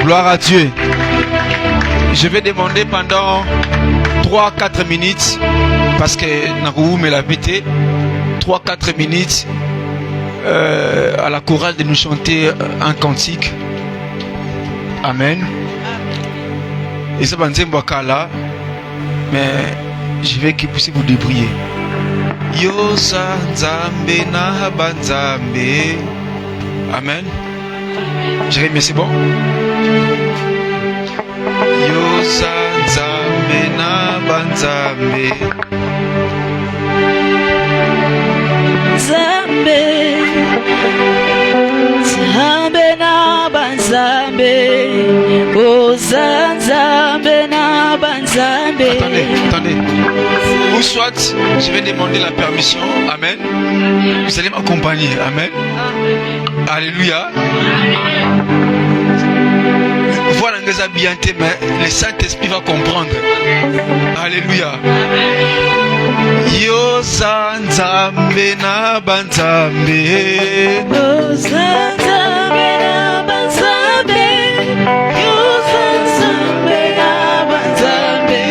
Gloire à Dieu. Je vais demander pendant 3-4 minutes, parce que Nakou me l'a invité, 3-4 minutes à la chorale de nous chanter un cantique. Amen. Et ça va là, mais je vais que puisse vous débrouiller. Yosa Nzambe na banzambe. Amen. Jérémie, c'est bon? Yosa Nzambe na banzambe. Nzambe, Nzambe na banzambe. Oza Nzambe na banzambe. Attendez. Ou soit, je vais demander la permission. Amen. Vous allez m'accompagner. Amen. Alléluia. Voilà, nous avons bien été, mais le Saint-Esprit va comprendre. Alléluia. Yosa Nzambe na banzambe. Oza Nzambe na banzambe. Yoza Nzambe na banzambe.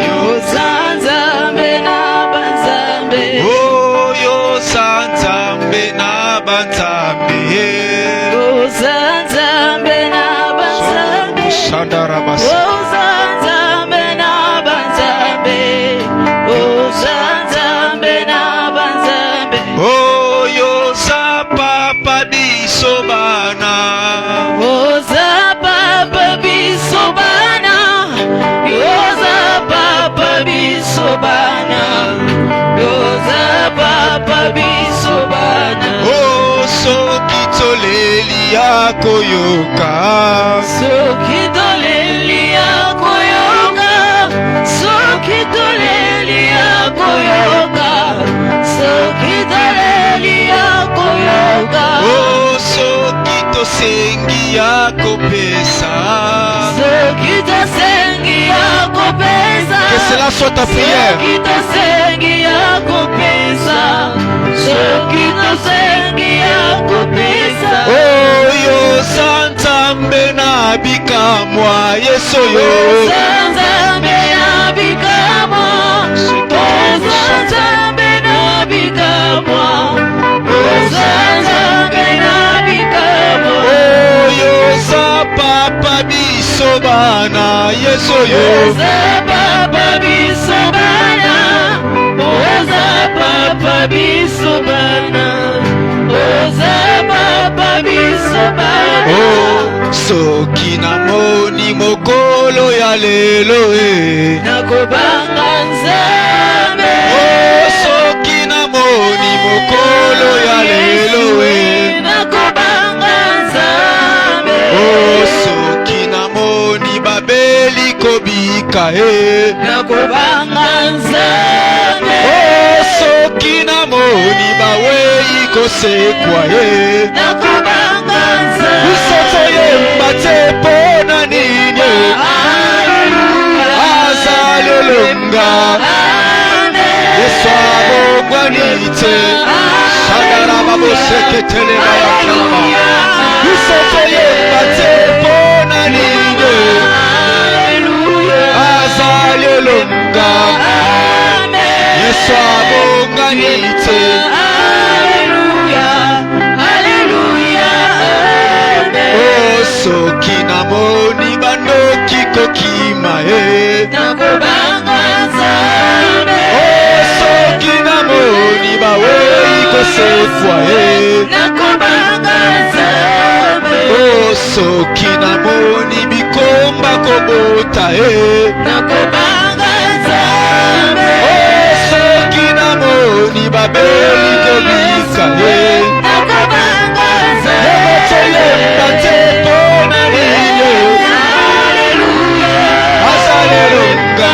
Yoza Nzambe na banzambe. Oh, Yosa Nzambe na banzambe. Yoza Nzambe na banzambe. Shadarabas. Oza Nzambe na banzambe. Oza Nzambe na banzambe. Oh, Yosa Papa Bisobana. Oza Papa Bisobana. Oza Papa Bisobana. Oza Papa Bisobana. Oh, Sokitoleli ya koyoka. Sokitoleli ya koyoka. Sokitoleli ya koyoka. Sokitoleli ya koyoka. Oh, Sokitosengi ya kopesa. Sokitosengi ya kopesa. Que cela soit ta prière. Sokitosengi ya kopesa. Sokitosengi ya kopesa. Oh, Yosa Nzambe na bikamwa Yesu yo. Nzambe na bikamwa. Nzambe na bikamwa. Nzambe na bikamwa. Oh, Yosa Papa Bisobana Yesu yo. Oza Papa Bisobana. Oza Papa Bisobana. Oza Papa Bisobana. Oh, soki namoni mokolo ya lelo e. Nakobanga Nzambe. Oh, soki namoni mokolo ya lelo e. Nakobanga Nzambe. Oh, soki namoni babeli kobika e. Nakobanga Nzambe. Oh, soki namoni bawei kosekwa e. Nakobanga Nzambe. Bisoto yemba te pona nini azalelonga. Yesu abongwanite shagara baboseketele bayakalaba. Bisoto yemba te pona nini azalelonga. Yesu abongwanite. Oh, soki namoni bandoki kokima e. Nakobanga Nzambe. Oh, soki namoni bawei kosekwa e. Nakobanga Nzambe. Oh, soki namoni bikomba kobota e. Nakobanga Nzambe. Oh, soki namoni babeli kobika e. Nakobanga Nzambe. Yemba te pona nini azalelonga.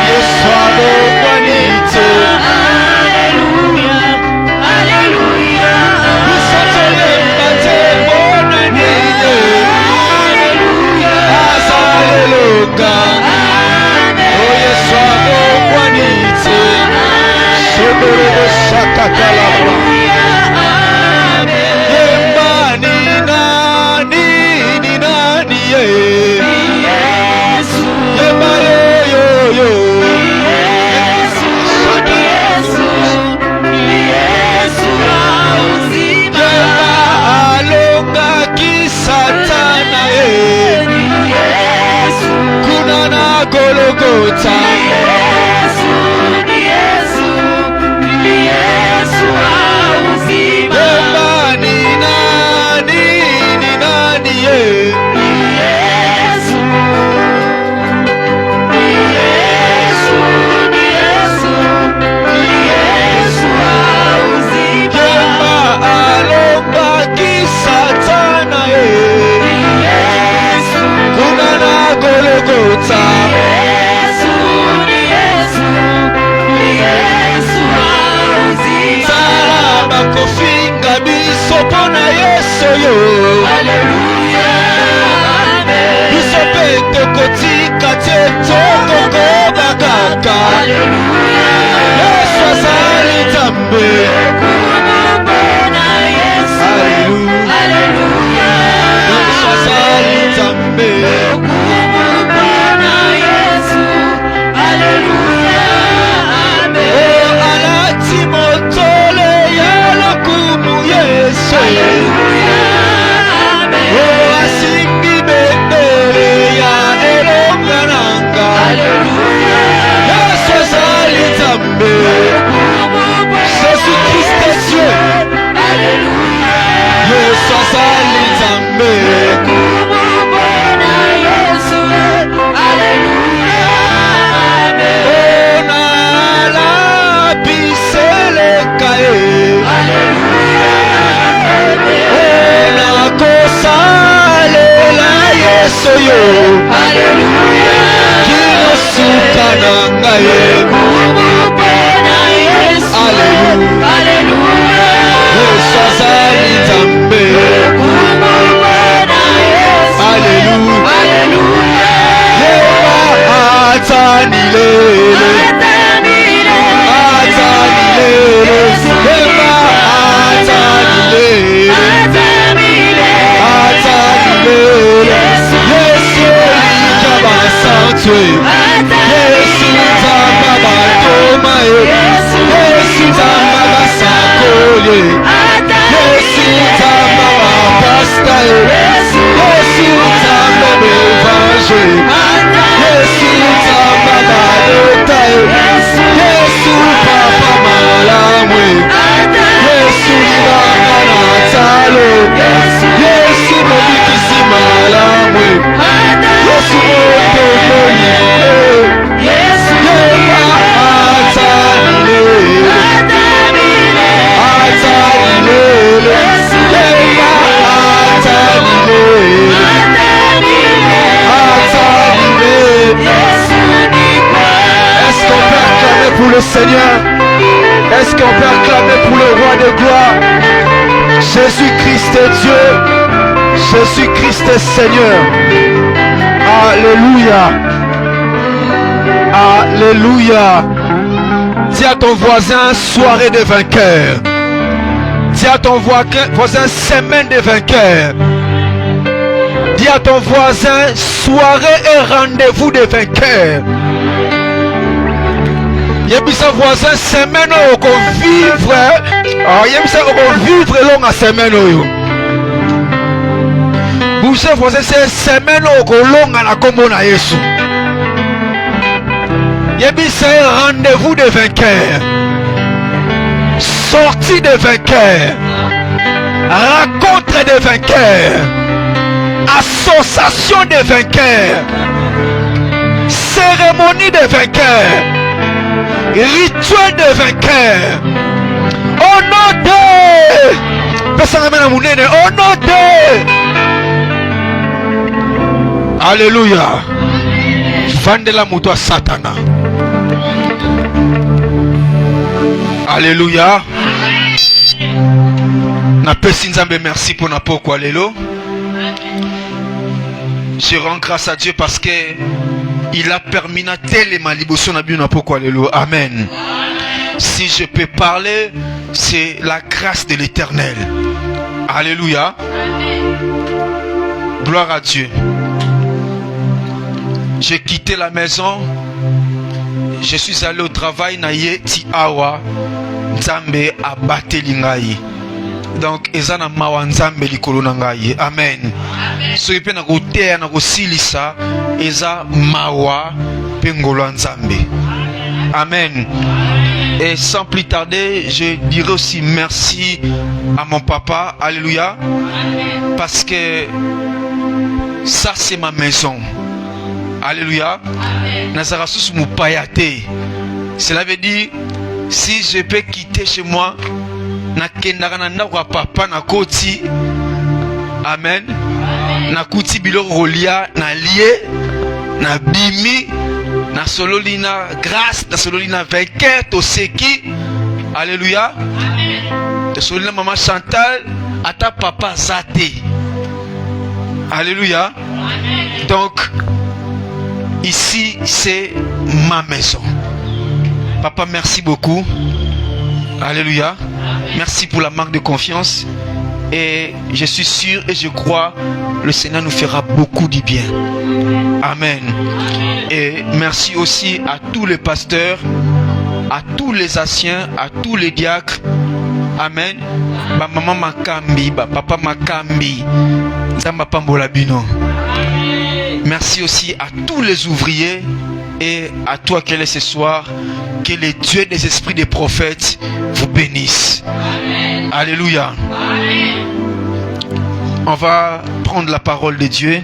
Yesu abongwanite. Bisoto yemba te pona nini azalelonga. Oh, Yesu abongwanite. Shobere yo. Alléluia. Amen. Biso pe tokotika te tokoko bakaka. Alléluia. Yesu azali Nzambe. Kumubona Yesu. Alléluia. Alléluia. Yesu azali Nzambe. Kumubona Yesu. Alléluia. Amen. Oh, alati motole ya lokumu Yesu. Alléluia. Amen. Oh, asimbi bendele ya elonga nanga. Alléluia. Yesu azali Nzambe. Jésus Christ est Dieu. Alléluia. Yesu azali Nzambe. Kumubona Yesu. Alléluia. Amen. Oh, nalabiseleka ye. Alléluia. Oh, nakosalela Yesu yo. Alléluia. Kinosuka na ngai. Kumubona Yesu. Alléluia. Alléluia. Yesu azali Nzambe. Kumubona Yesu. Alléluia. Alléluia. Yeba atanilele. Atamile. Atanilele. Yeba atanilele. Atamile. Atanilele. Yesu likaba santwe. Yesu Nzamba batoma ye. Yesu Nzamba basakole. Yesu Nzamba bapasta ye. Yesu Nzamba bevange. Yesu Nzamba baleta ye. Yesu papa malamwe. Yesu libanga na talo. Yesu mobikisi malamwe. Yesu motomoli. Yeba atanilele. Atanilele. Yeba atanilele. Atanilele. Est-ce qu'on peut acclamer pour le Seigneur? Est-ce qu'on peut acclamer pour le roi de gloire? Jésus-Christ est Dieu. Jésus-Christ est Seigneur. Alléluia. Alléluia. Dis à ton voisin, soirée de vainqueurs. Dis à ton voisin, semaine de vainqueurs. Dis à ton voisin, soirée et rendez-vous de vainqueurs. Yebisa voisin, semaine où on vivre. Yebisa on vivre longue semaine où. Boucher voisin, c'est semaine où on longue à la combo na Yesu. Yebisa rendez-vous de vainqueurs. Sortie de vainqueurs. Rencontre de vainqueurs. Association de vainqueurs. Cérémonie de vainqueurs. Rituel de vainqueurs. Au nom de au nom de Alléluia. Vandela muto Satana. Alléluia. Na pesi Nzambe merci pour na poko lelo. Je rends grâce à Dieu parce que il a permis na tele maliboso na bio na poko lelo. Amen. Si je peux parler, c'est la grâce de l'Éternel. Alléluia. Gloire à Dieu. J'ai quitté la maison. Je suis allé au travail na yeti awa Nzambe abateli ngai. Donc ezana mawa Nzambe likolo na ngai. Amen. Soki pe na koteya na kosilisa eza mawa pe ngolo Nzambe. Amen. Et sans plus tarder, je dirai aussi merci à mon papa. Alléluia. Parce que ça c'est ma maison. Alléluia. Nazarasus Moupayate. Cela veut dire, si je peux quitter chez moi, na papa na koti. Amen. Na kuti bilo rolia na lié, na bimi, na sololina grâce, na sololina vainqueur, to seki. Alléluia. To sololina maman Chantal, ata papa zate. Alléluia. Donc ici c'est ma maison. Papa, merci beaucoup. Alléluia. Merci pour la marque de confiance. Et je suis sûr et je crois le Seigneur nous fera beaucoup du bien. Amen. Et merci aussi à tous les pasteurs, à tous les anciens, à tous les diacres. Amen. Ba maman Makambi, ba papa Makambi, Zamba Pambola Bino. Merci aussi à tous les ouvriers et à toi qui es là ce soir. Que les dieux des esprits des prophètes vous bénissent. Amen. Alléluia. Amen. On va prendre la parole de Dieu.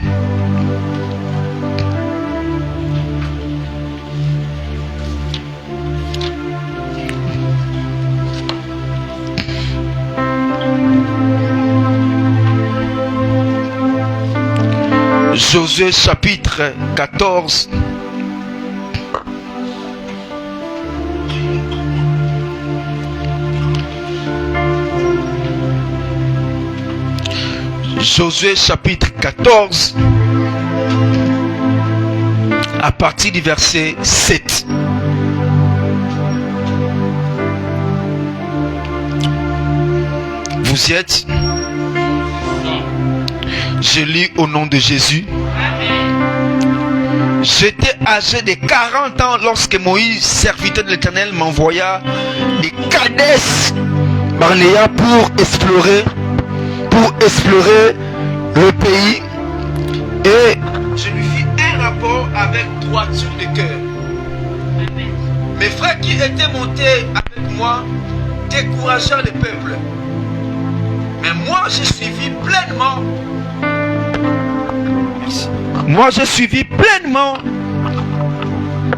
Josué chapitre 14. Josué chapitre 14 à partir du verset 7. Vous y êtes? Je lis au nom de Jésus. J'étais âgé de 40 ans lorsque Moïse, serviteur de l'Éternel, m'envoya de Kadès Barnéa pour explorer le pays, et je lui fis un rapport avec droiture de cœur. Mes frères qui étaient montés avec moi découragèrent le peuple, mais moi j'ai suivi pleinement. Moi j'ai suivi pleinement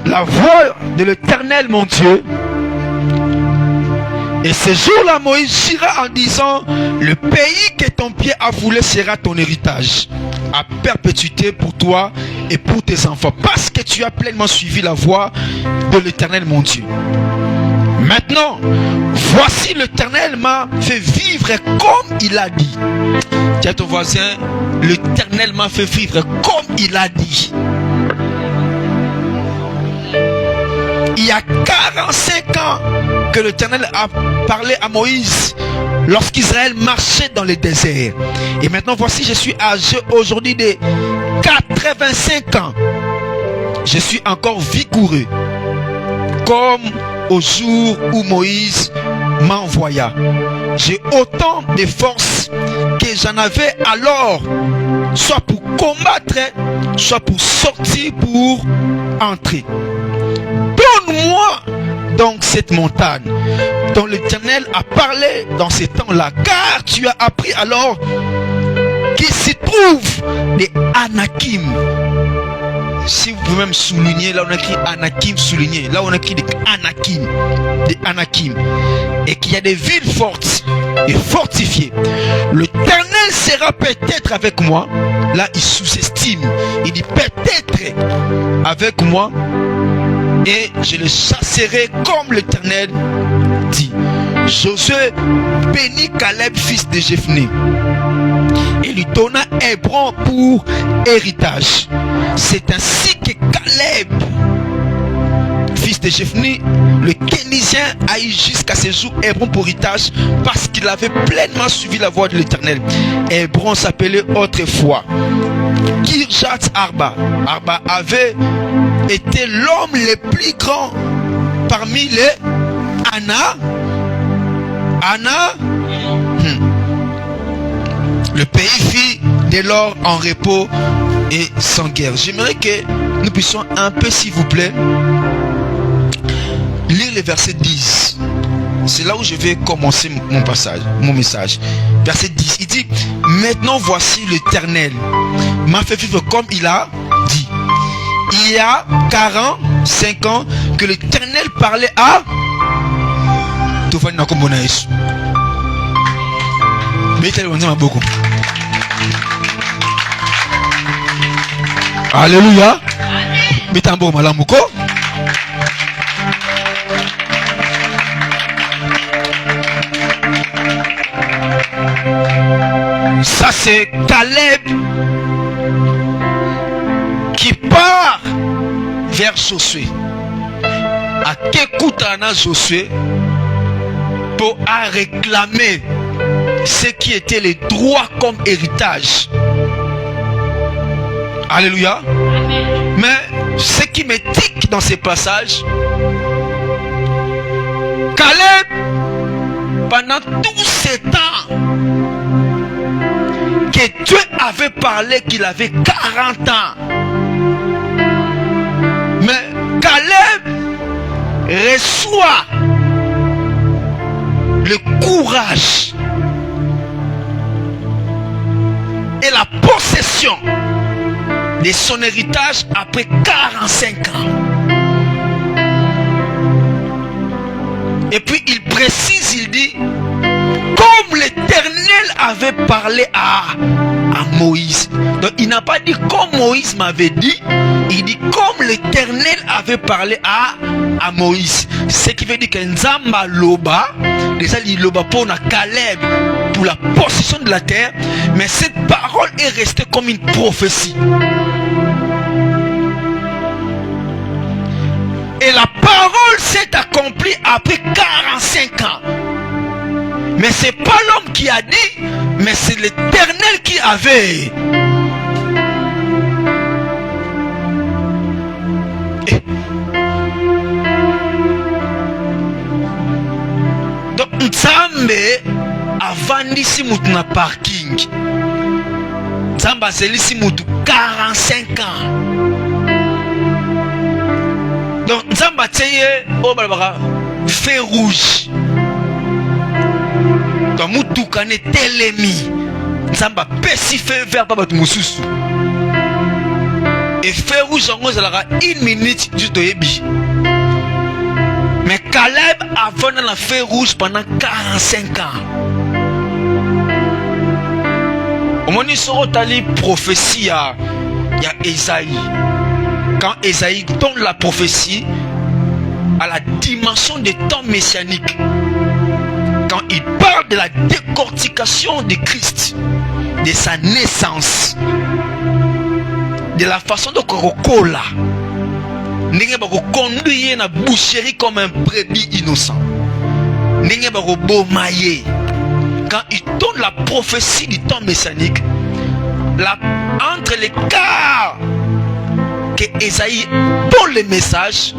la voie de l'Éternel mon Dieu. Et ce jour-là, Moïse jura en disant: le pays que ton pied a foulé sera ton héritage à perpétuité pour toi et pour tes enfants, parce que tu as pleinement suivi la voie de l'Éternel mon Dieu. Maintenant, voici l'Éternel m'a fait vivre comme il a dit. Dis à ton voisin: l'Éternel m'a fait vivre comme il a dit. Il y a 45 ans que l'Éternel a parlé à Moïse lorsqu'Israël marchait dans le désert. Et maintenant voici, je suis âgé aujourd'hui de 85 ans. Je suis encore vigoureux comme au jour où Moïse m'envoya. J'ai autant de force que j'en avais alors, soit pour combattre, soit pour sortir, pour entrer. Donne-moi donc cette montagne dont l'Éternel a parlé dans ces temps-là, car tu as appris alors qu'il s'y trouve des Anakim. Si vous pouvez même souligner, là on a écrit Anakim, souligner, là on a écrit des Anakim, et qu'il y a des villes fortes et fortifiées. L'Éternel sera peut-être avec moi. Là il sous-estime, il dit peut-être avec moi, et je le chasserai comme l'Éternel dit. Josué bénit Caleb fils de Jephné et lui donna Hébron pour héritage. C'est ainsi que Caleb fils de Jephné, le Kénisien, a eu jusqu'à ce jour Hébron pour héritage, parce qu'il avait pleinement suivi la voie de l'Éternel. Hébron s'appelait autrefois Kirjat Arba. Arba avait été l'homme le plus grand parmi les Le pays fit dès lors en repos et sans guerre. J'aimerais que nous puissions un peu, s'il vous plaît, lire le verset 10. C'est là où je vais commencer mon message. Verset 10, il dit: maintenant voici l'Éternel m'a fait vivre comme il a dit. Il y a 45 ans que l'Éternel parlait à Alléluia. Ça c'est Caleb qui part vers Josué. À Kekutana Josué pour réclamer ce qui était les droits comme héritage. Alléluia. Mais ce qui me tique dans ces passages, Caleb, pendant tous ces temps que Dieu avait parlé qu'il avait 40 ans, mais Caleb reçoit le courage et la possession de son héritage après 45 ans. Et puis il précise, il dit, comme l'Éternel avait parlé à Moïse. Donc il n'a pas dit comme Moïse m'avait dit, il dit comme l'Éternel avait parlé à Moïse. Ce qui veut dire que Nzamba Loba, déjà il Loba pour Caleb, pour la possession de la terre, mais cette parole est restée comme une prophétie. Et la parole s'est accomplie après 45 ans. Mais ce n'est pas l'homme qui a dit, mais c'est l'Éternel qui avait. Donc, Nzambe avandisi mutu na parking. Nzambe azelisi mutu 45 ans. Donc, Nzambe ateye o balabaka feu rouge. Donc, mutuka ne telemi. Nzambe pesi feu vert pa batu mususu. Et feu rouge en gros, 1 minute juste yebi. Mais Caleb a vendu la feu rouge pendant 45 ans. Au moment où il y a prophétie, il y a Esaïe. Quand Esaïe donne la prophétie à la dimension des temps messianiques, quand il parle de la décortication de Christ, de sa naissance, de la façon de Korokola, N'engé bako conduire na boucherie comme un brebis innocent. N'engé bako bomaye. Quand il donne la prophétie du temps messianique, entre les cas que Esaïe donne le message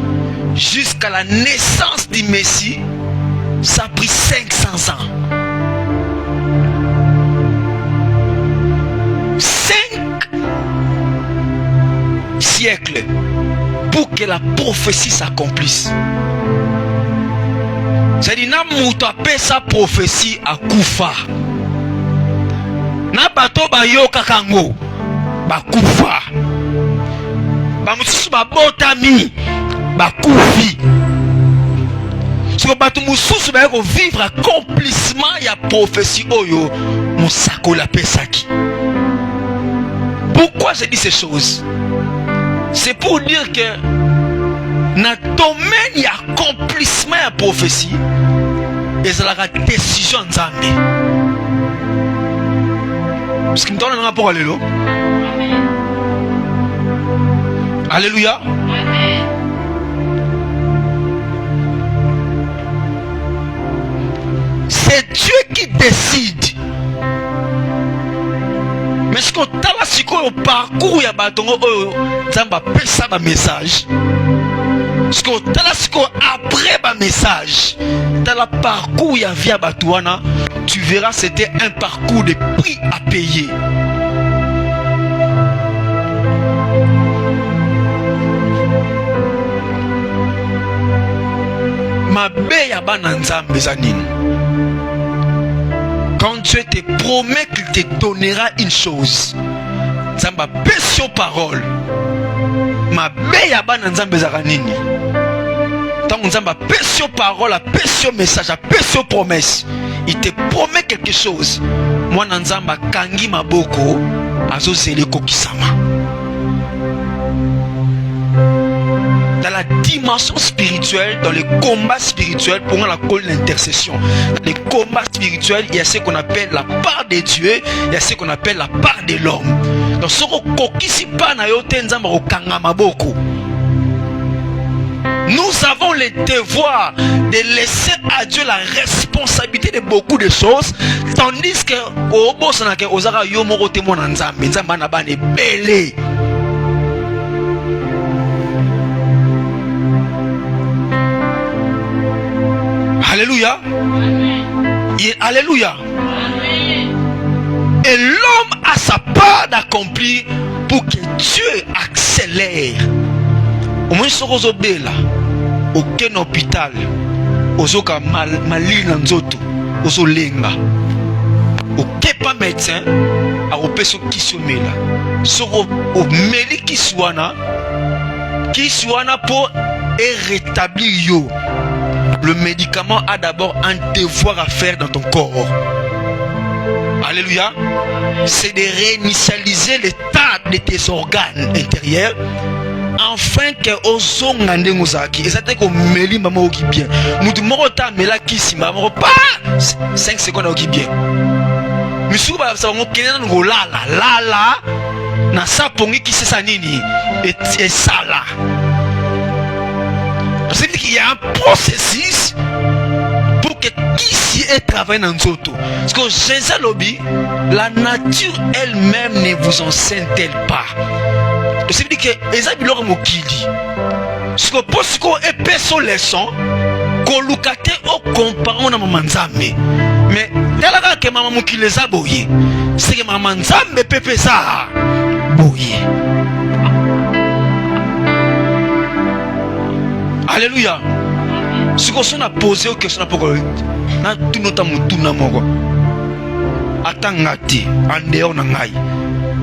jusqu'à la naissance du Messie, ça a pris 500 ans. 5 siècles pour que la prophétie s'accomplisse. C'est-à-dire, na muto appelle sa prophétie à Koufa. Na bato ba yoka kango ba Koufa. Ba mususu ba botami ba Koufi. Si bato mususu ba yoko vivre accomplissement ya prophétie oyo musako la pesaki. Pourquoi je dis ces choses? C'est pour dire que dans le domaine il y a accomplissement de prophétie et c'est la décision de Nzambe. Parce qu'il me donne un rapport à l'élo. Alléluia. C'est Dieu qui décide. Mais ce qu'on t'a là, c'est qu'au parcours, il y a batongo, Nzamba pesa ba message. Ce qu'on t'a là, c'est qu'après ba message, dans le parcours, il y a via Batouana, tu verras, c'était un parcours de prix à payer. Ma belle ya ba Nzambe zanine. Quand Dieu te promet qu'il te donnera une chose, Nzamba pèse your parole. Ma beya bana Nzambe zaranini. Tant Nzamba pèse your parole, pèse your message, pèse your promesse. Il te promet quelque chose. Moi Nzamba kangi maboko azo zele kokisama. Dans la dimension spirituelle, dans les combats spirituels, pour la call l'intercession. Dans les combats spirituels, il y a ce qu'on appelle la part de Dieu, il y a ce qu'on appelle la part de l'homme. Donc, ce qu'on pas na yo tenzamba au kangamaboko. Nous avons le devoir de laisser à Dieu la responsabilité de beaucoup de choses, tandis que au boss na ke ozaka yo moko témoin na nzambe, nzamba na bane belé. Alléluia. Alléluia. Et l'homme a sa part d'accomplir pour que Dieu accélère. Au moins, ce qu'on a là, aucun hôpital, aucun malin nzoto, aucun lenga, aucun pas médecin, a opé ce qui se met là. Ce qu'on mêlé qui soit pour rétablir yo. Le médicament a d'abord un devoir à faire dans ton corps. Alléluia. C'est de réinitialiser l'état de tes organes intérieurs, afin que ozongande ngozaki ezate ko meli mama oki bien mutu moko ta mela kisi mama pas 5 secondes oki bien misuba ba ngo kenena ngo lala na sapongi kisi sa nini et sala. C'est dire qu'il y a un processus pour que kisi ait travaillé dans nzoto. Parce que Jésus lobby, la nature elle-même ne vous enseigne-t-elle pas? C'est dire que Esabi loro mokili. Ce que parce qu'on est personne leçon, qu'on lukate au comparant na mamanzame. Mais dalaka que maman mokili za boye, c'est que mamanzame pepe ça boye. Alléluia. Ce qu'on a posé aux questions pour na tout notre mutuna moko. Atangati en dehors na ngai.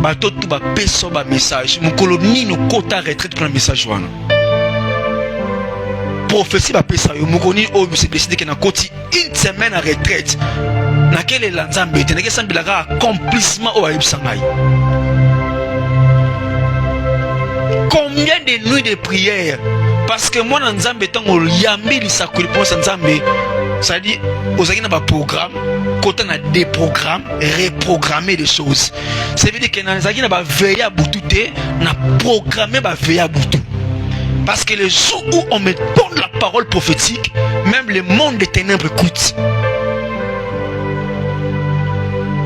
Bato tout ba peso ba message. Mon colonie no kota retraite pour le message wana. Prophétie ba pesa yo mokoni o se décider que na koti une semaine à retraite. Na quel lanzambe te na kesa bilaka accomplissement o ayibsa ngai. Combien de nuits de prière? Parce que moi, dans Nzambe, tant qu'on yambi lisa kuli pour Nzambe, ça dit, aux agents n'a programme, quand on a des programmes, reprogrammer des choses. Ça veut dire que dans les agents n'a veillé à boutoute, n'a programmé à veiller à boutou. Parce que le jour où on me donne la parole prophétique, même le monde des ténèbres écoute.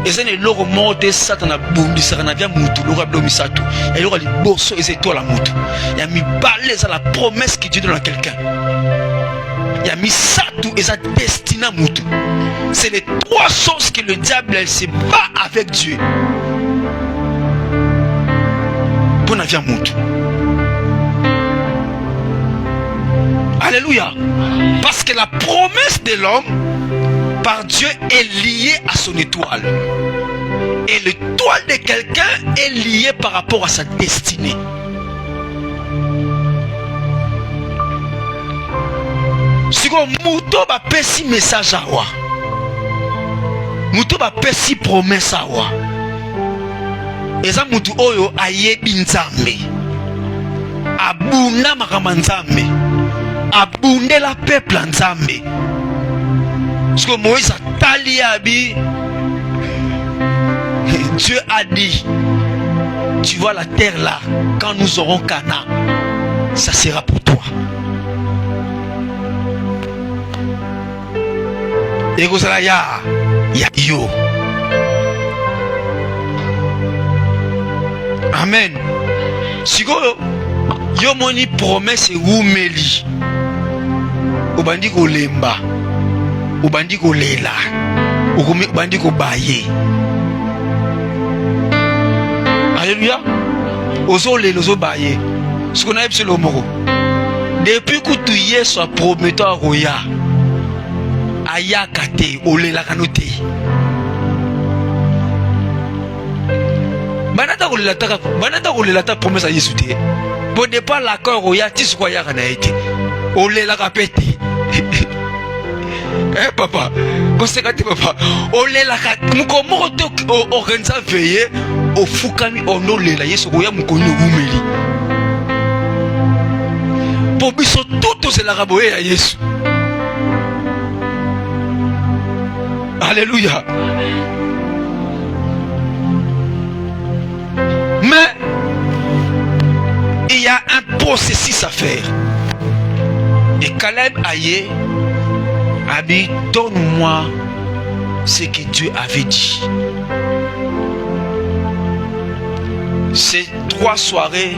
Et c'est le logo morte Satan a bondi Satan a bien mutu logo abdomisato. Et logo les bosso et étoiles à mutu. Il a mis balais à la promesse que Dieu donne à quelqu'un. Il a mis ça tout et sa destinée à mutu. C'est les trois choses que le diable elle se bat avec Dieu. Pour n'avoir mutu. Alléluia. Parce que la promesse de l'homme par Dieu est liée à son étoile. Et l'étoile de quelqu'un est liée par rapport à sa destinée. Si on mouto ba pesi message à wa, mouto ba pesi promesse à wa. Eza mutu oyo ayebi nzambe, abunda makamba nzambe, abunde la peuple nzambe. Parce que Moïse a tali abi, Dieu a dit, tu vois la terre là, quand nous aurons Canaan, ça sera pour toi. Et vous allez ya yo. Amen. Si yo moni promesse ou meli, obandi ko lemba. Ubandi ko lela, ubandi ko baye. Alléluia. Ozo le ozo baye. Ce qu'on a eu sur le moro. Depuis que tu y es soit prometteur roya, aya kate olela kanote. Banata ko lela ta promesse à Yesu te. Bon départ l'accord roya ti quoi ya kana été. Olela kapete. Eh papa, conséquent papa, olela muko te organisa veiller au fukami onolela yesu koya mukoni umeli. pour biso tout c'est la raboye à Yesu. Alléluia. Mais il y a un processus à faire. Et Caleb Aye a dit, donne-moi ce que Dieu avait dit. Ces 3 soirées,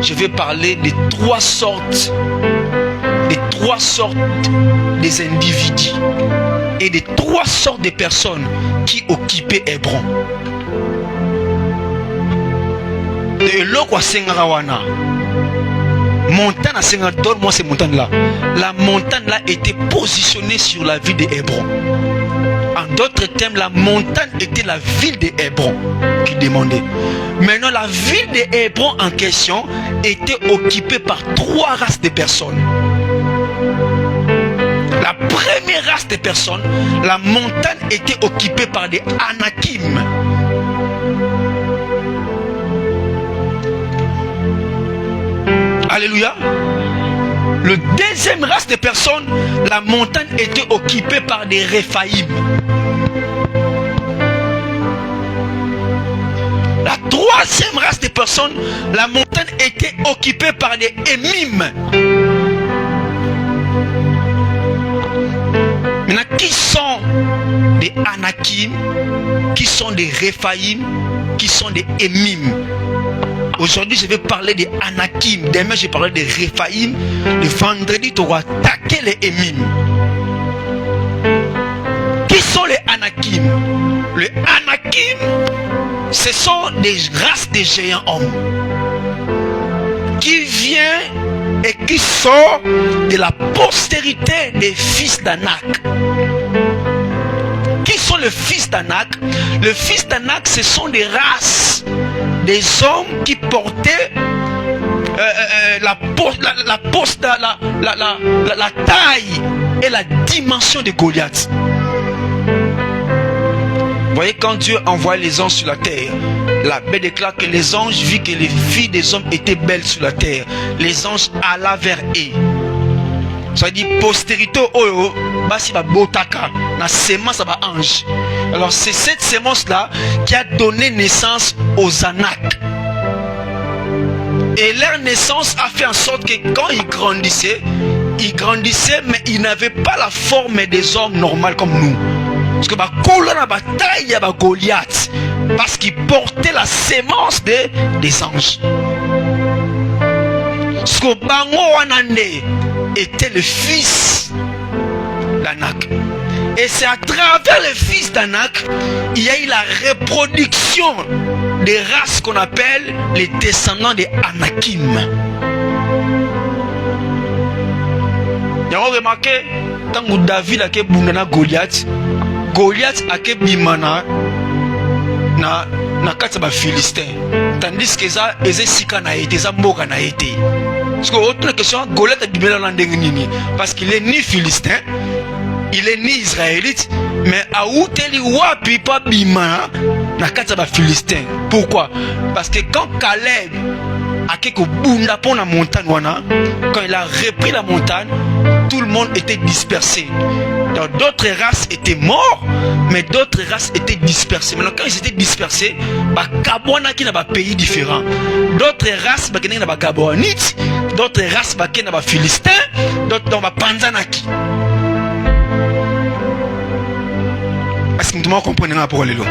je vais parler des 3 sortes des individus et des 3 sortes de personnes qui occupaient Hébron. Et l'eau Sengarawana, montagne à Sengar, donne-moi ces montagnes-là. La montagne-là était positionnée sur la ville de Hébron. En d'autres termes, la montagne était la ville de Hébron qui demandait. Maintenant, la ville de Hébron en question était occupée par 3 races de personnes. La première race de personnes, la montagne était occupée par des Anakim. Alléluia. Le deuxième race de personnes, la montagne était occupée par des Réphaïm. La troisième race de personnes, la montagne était occupée par des Émim. Maintenant, qui sont des Anakim, qui sont des Réphaïm, qui sont des Émim? Aujourd'hui, je vais parler des Anakim. Demain, je vais parler des Réphaïm. Le vendredi, tu auras attaqué les Émim. Qui sont les Anakim? Les Anakim, ce sont des races de géants hommes qui viennent et qui sont de la postérité des fils d'Anak. Qui sont les fils d'Anak? Les fils d'Anak, ce sont des races, des hommes qui portaient la taille et la dimension de Goliath. Vous voyez, quand Dieu envoie les anges sur la terre, la Bible déclare que les anges virent que les filles des hommes étaient belles sur la terre. Les anges allaient vers eux. Ça dit postérité oyo basi ba botaka na sémence ba ange. Alors c'est cette sémence là qui a donné naissance aux Anak. Et leur naissance a fait en sorte que quand ils grandissaient mais ils n'avaient pas la forme des hommes normaux comme nous. Parce que ba kola na bataille ya ba Goliath parce qu'ils portaient la sémence des anges. Ce que bango wanande était le fils d'Anak. Et c'est à travers le fils d'Anak, il y a eu la reproduction des races qu'on appelle les descendants des Anakim. Vous avez remarqué, quand David a été Goliath, Goliath a été bimana na kataba Philistin. Tandis que ça, Ezesika na été, ça moga na été. Parce que autre question, Goliath a bimana l'andengini. Parce qu'il est ni Philistin, il est ni Israélite, mais a outeli wapi pa bimana na kataba Philistin. Pourquoi? Parce que quand Caleb a quelque bunda pour la montagne, quand il a repris la montagne, tout le monde était dispersé. D'autres races étaient morts, mais d'autres races étaient dispersées. Maintenant, quand ils étaient dispersés, Kabwana qui n'a pas pays différent. D'autres races, qui n'a pas Gabonite, d'autres races, qui n'a pas Philistin, d'autres n'ont pas Panzanaki. Est-ce que tout le monde comprend pour les lots?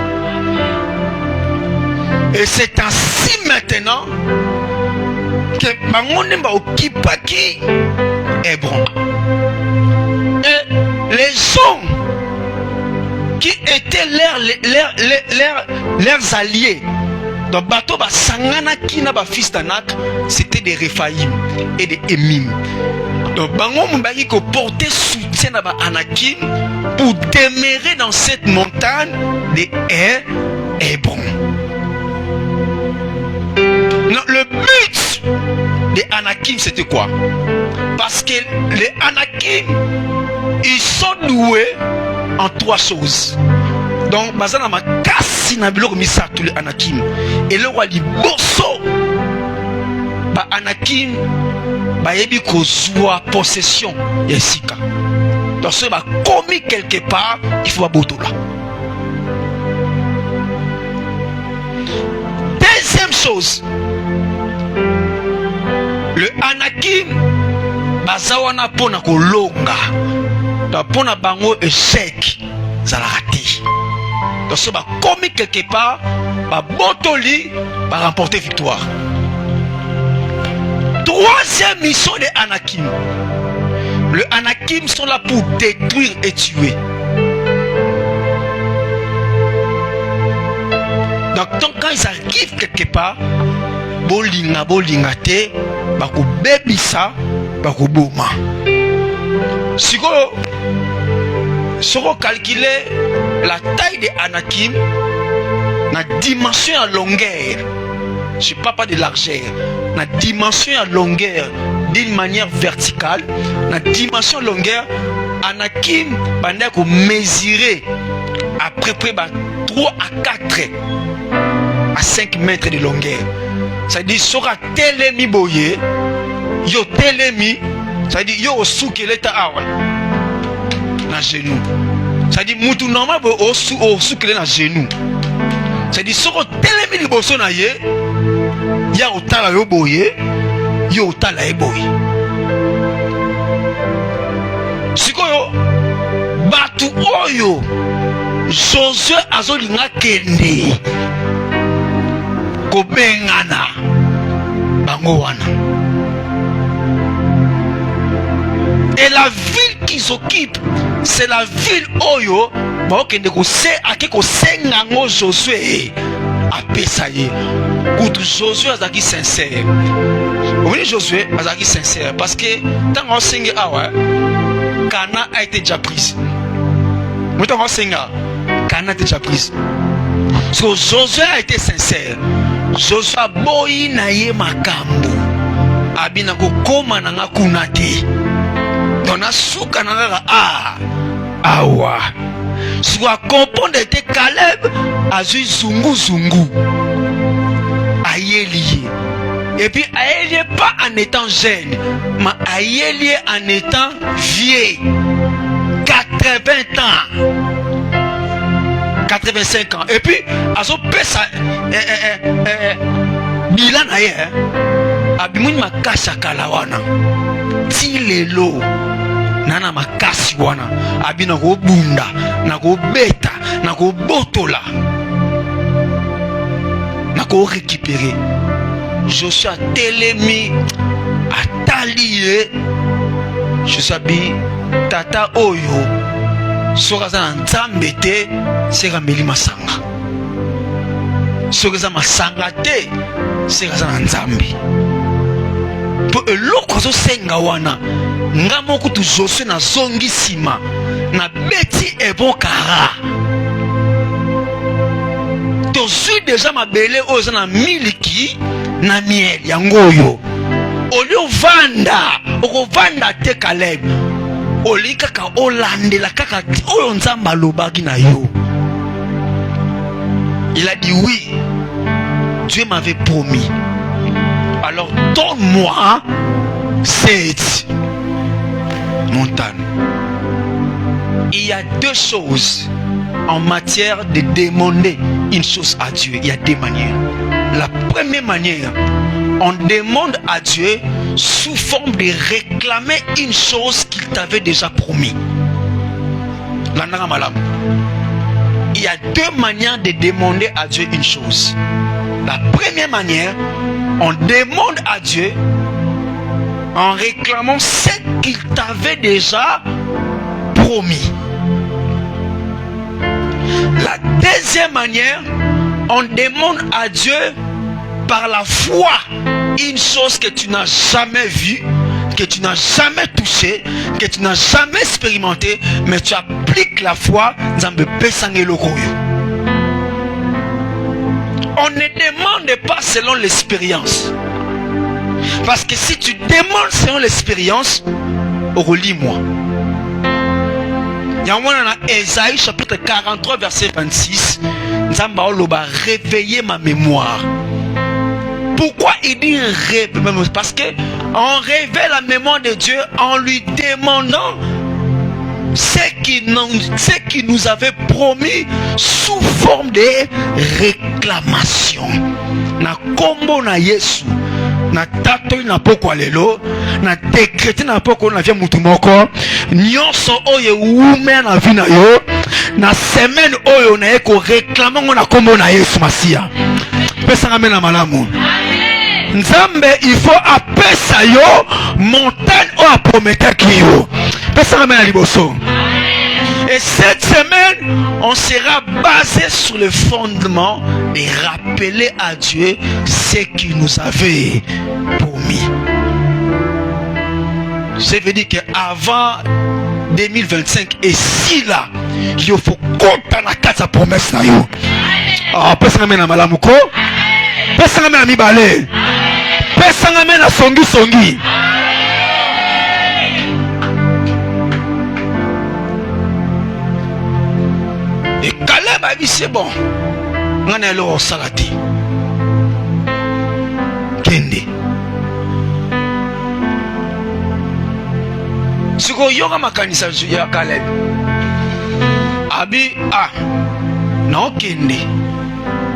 Et c'est ainsi maintenant que Bangoné va occuper qui Hébron. Et les gens qui étaient leurs alliés, donc bateau ba sangana qui n'a pas fils d'Anak, c'était des Réphaïm et des Émim. Donc Bangoné va qui porter soutien à Anakim pour demeurer dans cette montagne de Hébron. Non, le but des Anakim c'était quoi? Parce que les Anakim ils sont doués en 3 choses. Donc bazana makasi na biloko misato les Anakim. Et le roi dit bosso ba Anakim bayebi kozwa possession ya sika. Donc ce ba commis quelque part, il faut abotola. Deuxième chose, le Anakim bazawana pona kolonga. Donc pona bango échec zalaka te. Donc ce ba commis quelque part, ba botoli ba remporter victoire. Troisième mission des Anakim. Les Anakim sont là pour détruire et tuer. Donc quand ils arrivent quelque part, bolinga te, bako bebisa, bako boma. Si vous calculez la taille des Anakim, la dimension à longueur, je ne parle pas de largeur, la dimension à longueur d'une manière verticale, la dimension à longueur, Anakim banda ko mesurer à peu près 3 à 4 à 5 mètres de longueur. Ça dit sera telemi boye, yo telemi, ça dit yo soukeleta awa na genou. Ça dit mutu normal bo soukele na genou. Ça dit sera telemi liboso na ye, ya otala yo boye, yo otala e boye. Sikoyo batu oyo Josué azolinga kende kobengana bango wana. Et la ville qu'ils occupent, c'est la ville oyo bakende ko senga ngo Josué apesa ye. Outre Josué azaki sincère. Vous voyez Josué azaki sincère parce que tant on senga awa Cana a été déjà prise. Moi tant on senga Cana a été déjà prise. So Josué a été sincère. Josué boyi na ye makambo. Abina ko koma na ngakuna te. Dona suka na ngaka awa. Si à comprendre était Caleb azui zungu aïeli. Et puis aïeli pas en étant jeune, mais aïeli en étant vieux. 80 ans. 85 ans. Et puis azo pesa bilan aye abimuni makasha kalawana. Ti lelo nana makasi wana abina ko bunda na ko beta na ko botola na ko récupérer. Joshua telemi atalié Joshua bi tata oyo soka za nzambe te seka meli masanga soka za masanga te seka za nzambe po eloko zo senga wana nga moko tu Josué na zongi sima na beti ebokara to suis déjà mabele oza na miliki na miel yangoyo olio vanda okovanda te Caleb oli kaka olandela kaka oyo nzamba alobaki na yo. Il a dit oui, Dieu m'avait promis, alors donne-moi cette montagne. Il y a deux choses en matière de demander une chose à Dieu. Il y a deux manières. La première manière, on demande à Dieu sous forme de réclamer une chose qu'il t'avait déjà promis. Il y a deux manières de demander à Dieu une chose. La première manière, on demande à Dieu en réclamant ce qu'il t'avait déjà promis. La deuxième manière, on demande à Dieu par la foi une chose que tu n'as jamais vue, que tu n'as jamais touché, que tu n'as jamais expérimenté, mais tu appliques la foi dans le Pessangelokoyo. On ne demande pas selon l'expérience. Parce que si tu demandes selon l'expérience, relis-moi. Il y a un Ésaïe chapitre 43 verset 26. Nzamba oloba réveiller ma mémoire. Pourquoi il dit parce que on révèle la mémoire de Dieu en lui demandant ce qu'il nous avait promis sous forme de réclamation. Na kombo na Yesu, na tato na poko lelo, na décrété na poko na via mutu moko, nyonso oye ume na vina yo, na semaine oyo na eko réclamer na kombo na Yesu Masia. Pesa ngame na malamu. Nzambe il faut apesa yo montagne o a promettre ki yo. Pesa ngame na liboso. Et cette semaine, on sera basé sur le fondement de rappeler à Dieu ce qu'il nous avait promis. Ça veut dire qu'avant 2025, et si là, il faut compter la carte sa promesse na yo. Ah, personne n'a malamuko. Personne n'a mis balai. Personne n'a songi. Et Caleb a dit c'est bon. On est là au salati. Kende. Ce qu'on y aura ma canissa ya Caleb. Abi non Kende.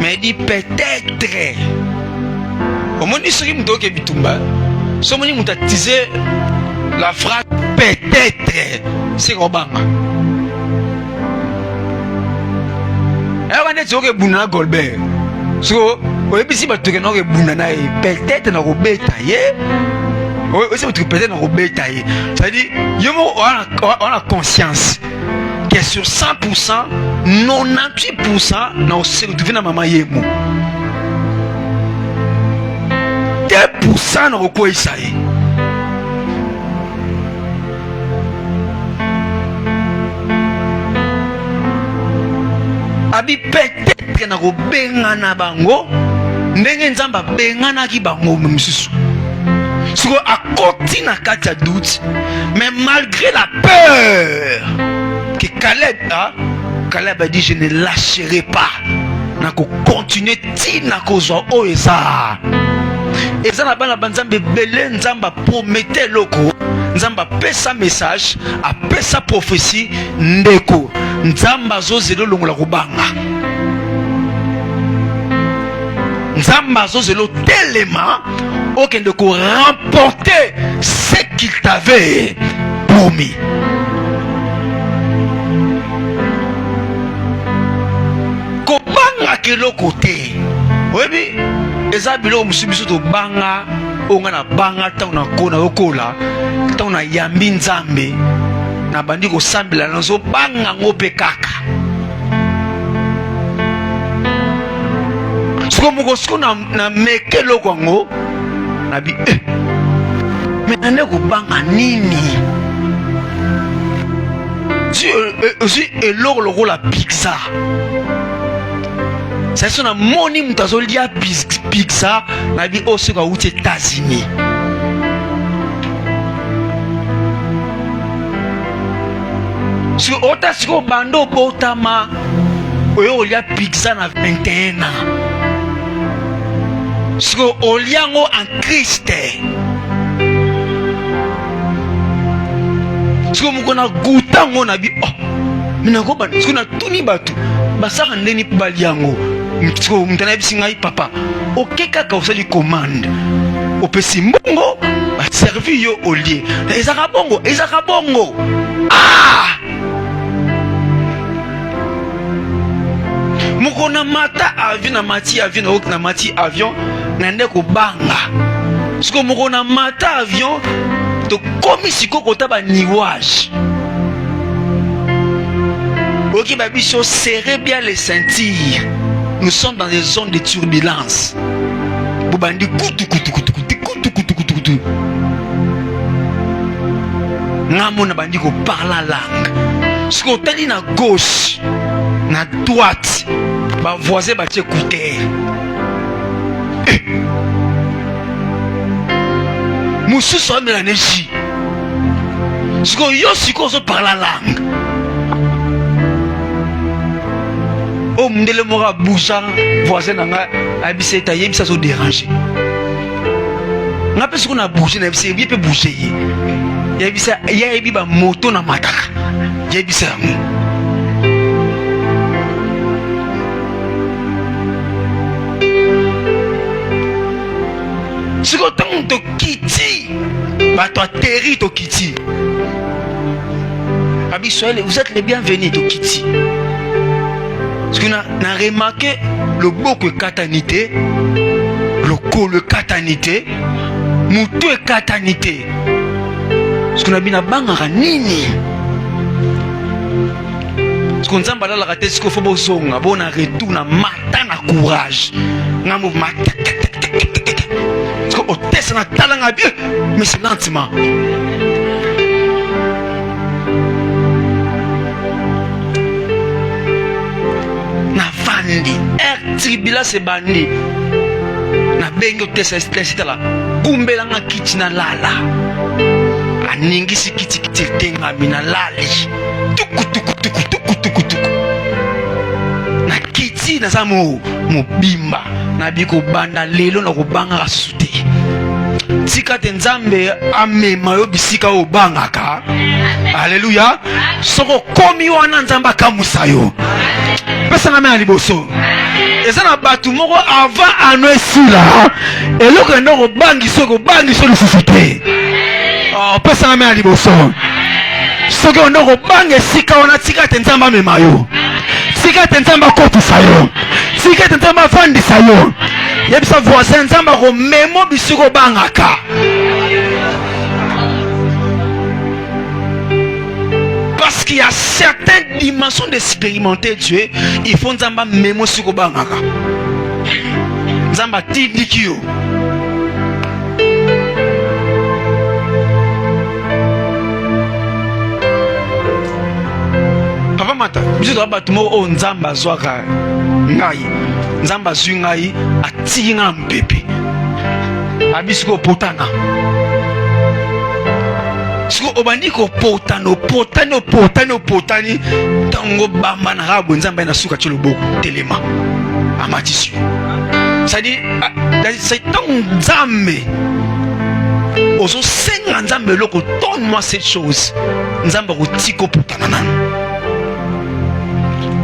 Mais dit peut-être. Au moins il serait m'doke bitumba. So moni mutatiser la phrase peut-être. C'est Obama. Peut-être c'est-à-dire on a conscience que sur 100%, 98% nous se retrouvons dans maman yemo. 2% nous quoi ça y. Abi peut-être na ko bengana bango ndenge nzamba bengana ki bango msusu siko akoti na kati ya doute, mais malgré la peur que Caleb a dit je ne lâcherai pas na ko continuer ti na ko zo o eza na bana banzambe belé nzamba promettait loko nzamba pesa message a pesa prophétie ndeko nzamba zozelo longola kubanga nzamba zozelo tellement okende ko remporter ce qu'il t'avait promis. Kobanga kelo côté webi eza bilo musubiso to banga onga na banga ta na kona okola ta na yambi nzambe na bandi ko sambela na zo banga ngope kaka siko moko siko na meke loko ngo na bi mais ande ko banga nini si eloko loko la pizza c'est son moni mutazolia pizza na bi aussi ko aux États-Unis. Si ota siko bando botama oyo olia pizza na 21 ans. Siko oliango en Christ. Siko mukona gutango na bi mina ko ban siko na tuni batu basaka ndeni baliango. Siko mutana bisinga papa okeka ka osali commande. Opesi mbongo ba servi yo olie. Ezaka bongo. Mukona mata avion na mati avion na mati avion na ndeko banga. Siko mukona mata avion to komi siko kota ba niwage. Ok babicho serrez bien les ceintures. Nous sommes dans des zones de turbulence. Bobandi kutu. Ngamo na bandi ko parla langue. Siko tali na gauche, na droite, ba voisin ba t'écouter. Moussou so me la neji. Siko yo siko so parla langue. Oh mndele mora boucha voisin nanga abiseta yebisa so déranger. nga pe siko na bouger na bise pe bouger ya bisa ya bi ba moto na mataka ya bisa siko tant to kiti ba to atterri to kiti abi soyez vous êtes les bienvenus to kiti parce qu'on a remarqué le beaucoup katanité le katanité mutu katanité parce qu'on a bien bangara nini parce qu'on zamba la raté ce qu'il faut bozonga bon na retour na mata na courage ngamu mata parce que hôtesse na talanga bien mais c'est lentement na vandi tribula se bandi na bengo tesa stress la kumbela nga kiti na lala aningisi kiti tenga mina lali tuku na kiti na samu mobimba na biko banda lelo na kubanga kasute tika te nzambe amema yo bisika obangaka haleluya soko komi wana nzamba kamusa yo pesa na me aliboso ezana batu moko avant ano esila eloko ndoko bangi soko lisusu te pesa na me aliboso soko ndoko bangi esika wana tika te nzamba amema yo tika te nzamba akotisa yo tika te nzamba afandisa yo yebisa voisin nzamba komemo bisiko bangaka parce qu'il y a certaines dimensions d'expérimenter Dieu il faut nzamba memo siko bangaka nzamba tindiki yo papa mata biso to ba tumo o nzamba zwaka ngai nzamba zwi ngai atiki nga mpepe abisiko potana siko obandi ko potani tango bamba na rabo nzamba na suka tsholo boko telema amatisi c'est-à-dire c'est tant nzambe ozo senga nzambe loko donne-moi cette chose nzamba ko tiko potana nana.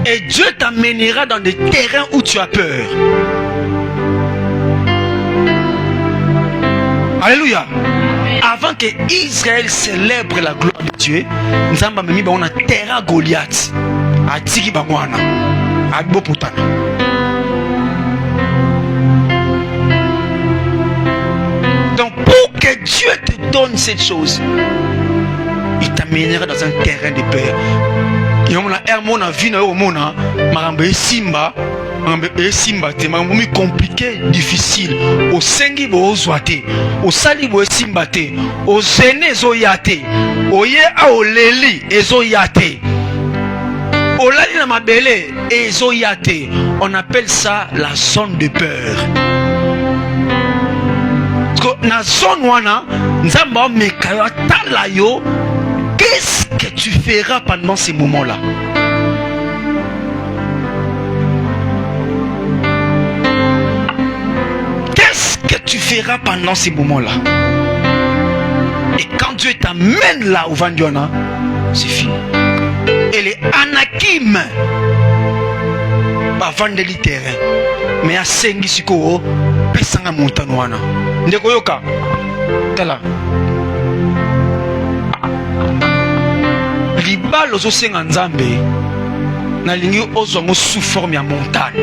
Et Dieu t'amènera dans des terrains où tu as peur. Alléluia. Avant que Israël célèbre la gloire de Dieu, nous avons mis un terrain Goliath. A Tiki Bangwana. A Boputana. Donc pour que Dieu te donne cette chose, il t'amènera dans un terrain de peur. Il y a un vie simba te makambo compliqué difficile au sengi bo zwate au sali bo simba te au zene zo yate oye a oleli ezo yate olali na mabele ezo yate. On appelle ça la zone de peur. Parce que na zone wana nzamba mekayo atala yo. Qu'est-ce que tu feras pendant ces moments-là? Qu'est-ce que tu feras pendant ces moments-là? Et quand Dieu t'amène là au Vandiona, c'est fini. Et les Anakim va vendre les terrains. Mais à Sengisiko, pesanga montanwana. Ndeko yoka. Tala. Libalo zo senga nzambe na lingi ozongo sous forme ya montagne.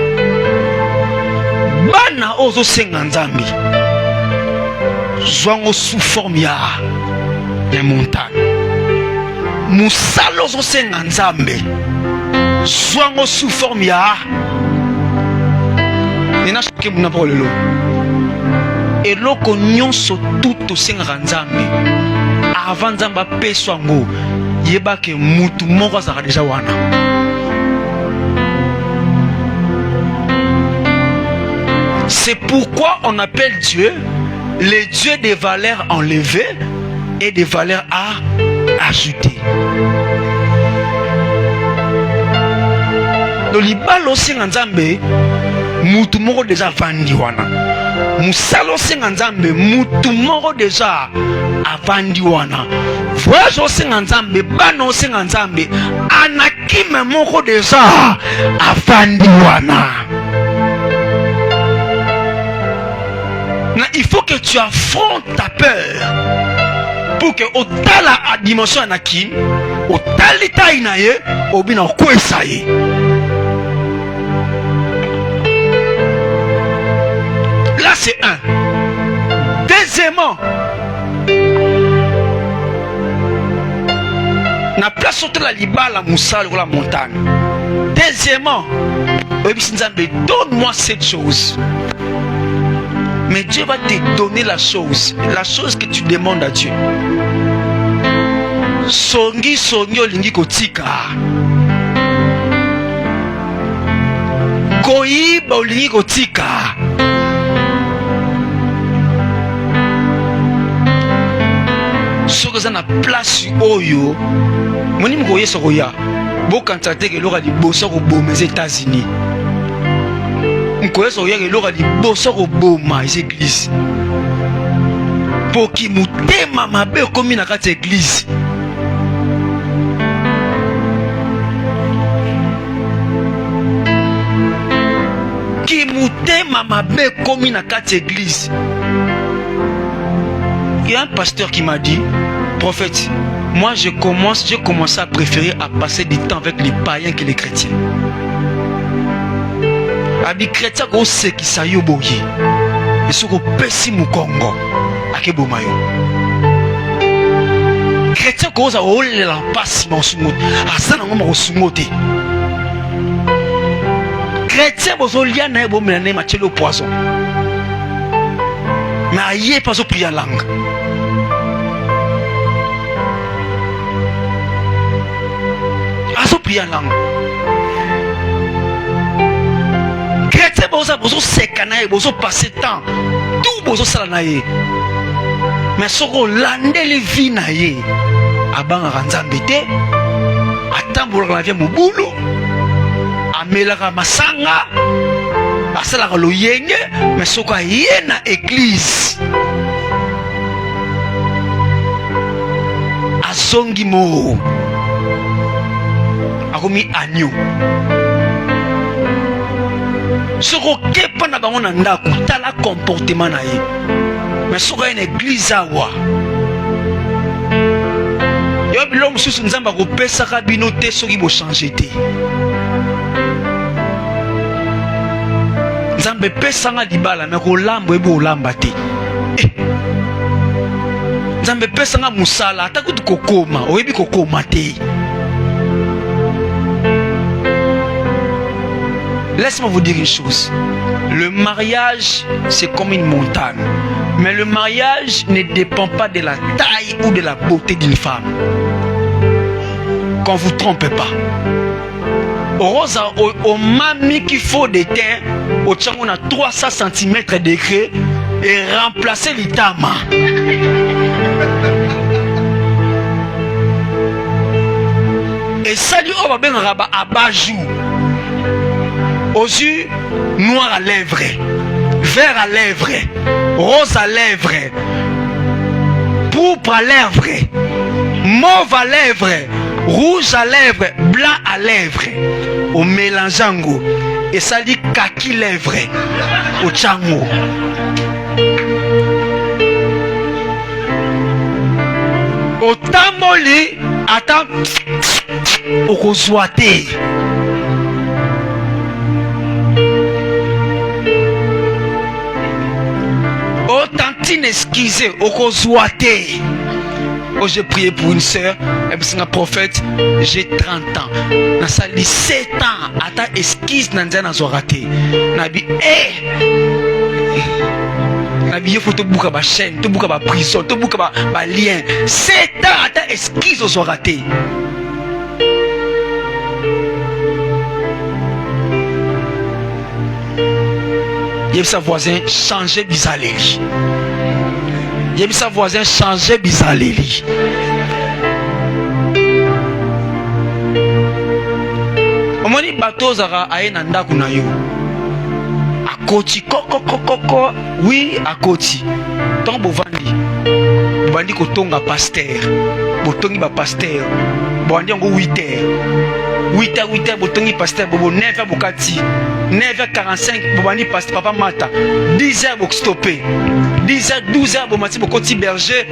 Bana ozo senga nzambe zongo sous forme ya montagne. Musalo zo senga nzambe zongo sous forme ya nina shike muna polelo. Eloko nyonso tout senga nzambe avant nzamba peso ngo yebake mutu moko azaka deja wana. C'est pourquoi on appelle Dieu le Dieu des valeurs enlevées et des valeurs à ajouter. Le libalo singa nzambe mutu moko déjà avandi wana. Musala osenga nzambe mutu moko déjà avandi wana. Voyage osenga nzambe bana osenga nzambe anakime moko déjà avandi wana. Il faut que tu affrontes ta peur pour que au tala à dimension anakim au talita inaye au bina kwessaye. Là c'est un. Deuxièmement, na place sur la libala moussal ou la montagne. Deuxièmement, donne-moi cette chose. Mais Dieu va te donner la chose que tu demandes à Dieu. Songi songi olingi kotika. Koyiba olingi kotika. Soki na place oyo, moni mkoye sokoya. Bokanta te ke loka liboso ko boma les États-Unis. Mkoye sokoya ke loka liboso ko boma les églises. Pour qui mutema mabe komi na kati église. Qui mutema mabe komi na kati église. Il y a un pasteur qui m'a dit, prophète, moi j'ai commencé à préférer à passer du temps avec les païens que les chrétiens. Abi chrétien ko se ki sa yo boye. Et ce ko pesi mu Congo akebo mayo. Chrétien ko za ole la pasi mo sungote. Asana ngoma ko sungote. Chrétien bozo lia na ebo mena ma chelo poison. Mais aye pas au prier langue. Aso prier langue. Chrétien bozo sekana bozo passer temps. Tout bozo sala na ye. Mais soko lande le vie na ye. Abanga ranzambe te. Atambola la vie mobulu. Amelaka masanga. Asalaka loyenge. Mais soko ye na église. Azongi mo. Akomi agneau. Soko kepa na bango na ndaku tala comportement na ye. Mais soko une église awa. Yo biloko mususu nzamba ko pesa ka bino te soki bo changer te. Nzambe pesa nga libala mais ko lambo ebo lamba te. Nzambe pesa nga musala ata kutu kokoma oyebi kokoma te. Laisse-moi vous dire une chose. Le mariage, c'est comme une montagne. Mais le mariage ne dépend pas de la taille ou de la beauté d'une femme. Qu'on ne vous trompe pas. Au mami qu'il faut des terres, au tchang on a 300 cm d'écré et remplacer l'itama. Et ça lui on va bien rabat à bajou. Aux yeux, noir à lèvres, vert à lèvres, rose à lèvres, pourpre à lèvres, mauve à lèvres, rouge à lèvres, blanc à lèvres, au mélangeango, et ça dit kaki lèvres, au tchango. Au tamoli, attends, au kozouate. Tantine esquissée au kozouate. Oh, j'ai prié pour une soeur, c'est un prophète, j'ai 30 ans. Dans sa 17 ans, ata esquisse nanzana zoraté. Nabi Nabi faut te bouka ba chaîne, te bouka ba prison, te bouka ba lien. 7 ans ata esquisse zoraté. Il y a sa voisin changer bisaléli. Il y a sa voisin changer bisaléli. Omoni bateau zara aye nanda kuna yo. akoti koko oui akoti tant bovandi bandi kotonga pasteur botongi ba pasteur bandi ngo 8h botongi pasteur bobo 9h bokati 9h45 bobandi pasteur papa mata 10h bok stopper 10h 12h bomati bokoti berger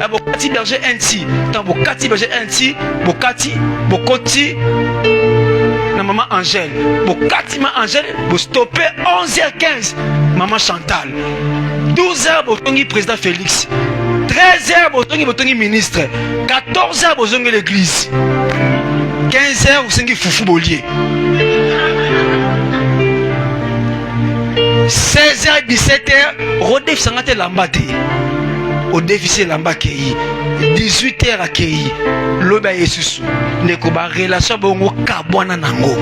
bokati berger enti tant bokati berger enti bokati bokoti na maman Angèle bokati ma Angèle bo stopper 11h15 maman Chantal 12h botongi président Félix 13h botongi ministre 14h bozongi l'église 15h bosengi fufu bolier 16h 17h rodef sangate lambate au déficit lamba kei 18h akei loba yesusu ndeko ba relation bongo kabwana nango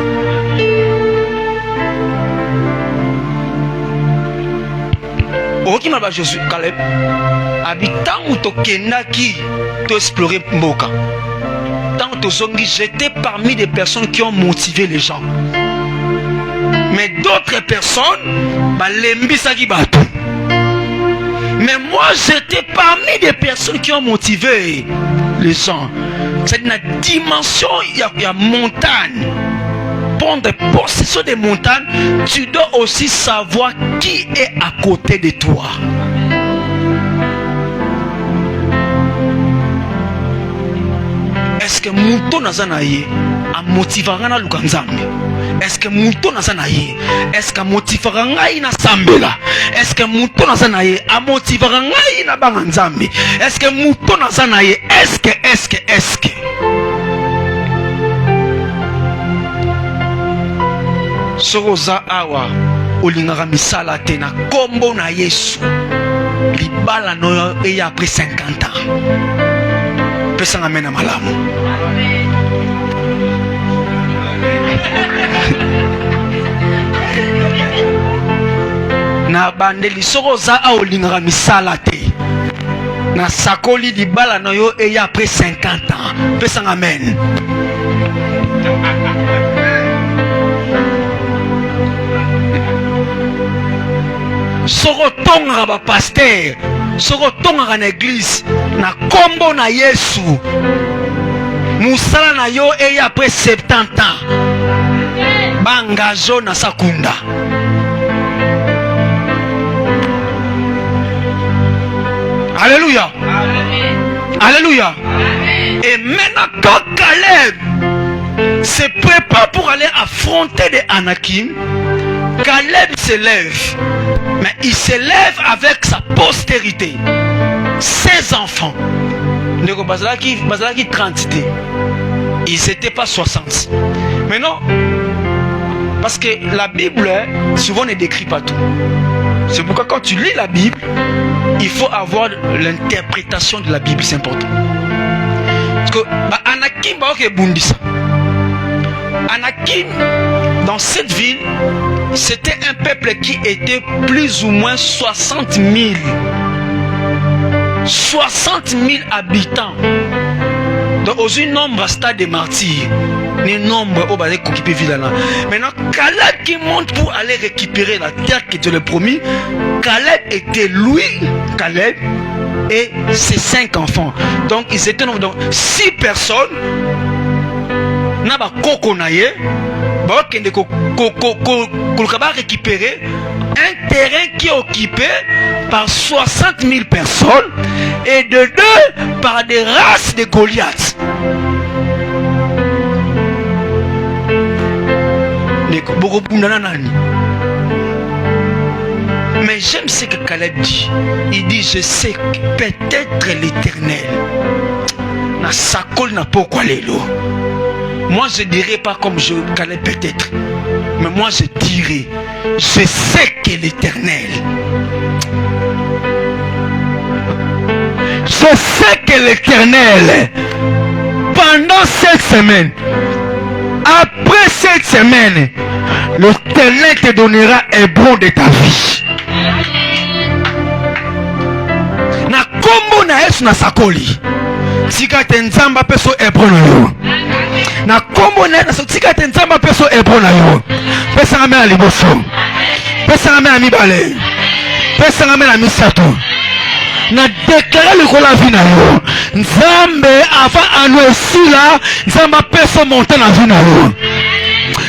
okima ba Josué Caleb habitant to kendaki to explorer mboka tant to zongi j'étais parmi des personnes qui ont motivé les gens mais d'autres personnes ba lembisaki bato mais moi j'étais parmi des personnes qui ont motivé les gens. C'est une dimension, il y a montagne. Prendre possession des montagnes, tu dois aussi savoir qui est à côté de toi. Est-ce que Mouton Nazanaye a motivé à Lukanzambe? Est-ce que Mouton Nazanaye? Est-ce que motivé à Sambela? Est-ce que Mouton Nazanaye a motivé à Banganzambe? Est-ce que Mouton Nazanaye? Est-ce que Soroza awa olingaka misala te na kombo na Yesu libala no eya après 50 ans. Pesanga mena malamu. Na bandeli Soroza a olingaka misala te na sakoli libala no yo eya après 50 ans. Pesanga amen. Soko tonga ba pasteur, soko tonga na église, na kombo na Yesu. Musala na yo et après 70 ans. Bangajo na sakunda. Alléluia. Alléluia. Et maintenant quand Caleb se prépare pour aller affronter les Anakim, Caleb se lève. Mais il se lève avec sa postérité. Ses enfants. Ne bazalaki 30. Ils n'étaient pas 60. Mais non. Parce que la Bible, souvent, ne décrit pas tout. C'est pourquoi quand tu lis la Bible, il faut avoir l'interprétation de la Bible. C'est important. Parce que Anakim est bundisa. Anakim, dans cette ville, c'était un peuple qui était plus ou moins 60 000. 60 000 habitants. Donc, aux nombre stade des martyrs. Les nombres au bas de ville. Maintenant, Caleb qui monte pour aller récupérer la terre que Dieu lui a promis. Caleb était lui, Caleb, et ses 5 enfants. Donc, ils étaient donc 6 personnes. Naba koko naye ba kende ko récupérer un terrain qui est occupé par 60 000 personnes et de 2 par des races de Goliath. Mais j'aime ce que Caleb dit. Il dit je sais que peut-être l'Éternel na sakol na pourquoi l'élo. Moi je dirais pas comme je Caleb peut-être, mais moi je dirais je sais que l'Éternel, je sais que l'Éternel pendant cette semaine, après cette semaine, l'Éternel te donnera un bon de ta vie. Na kombo na Yesu na sakoli sika te nzamba peso ebro na yo. na kombo na tika te nzamba peso ebo na yo pesa ngame na liboso pesa ngame na mibale pesa ngame na misato na déclarer le kola vie na yo nzambe avant anu esila nzamba peso monter na vie na yo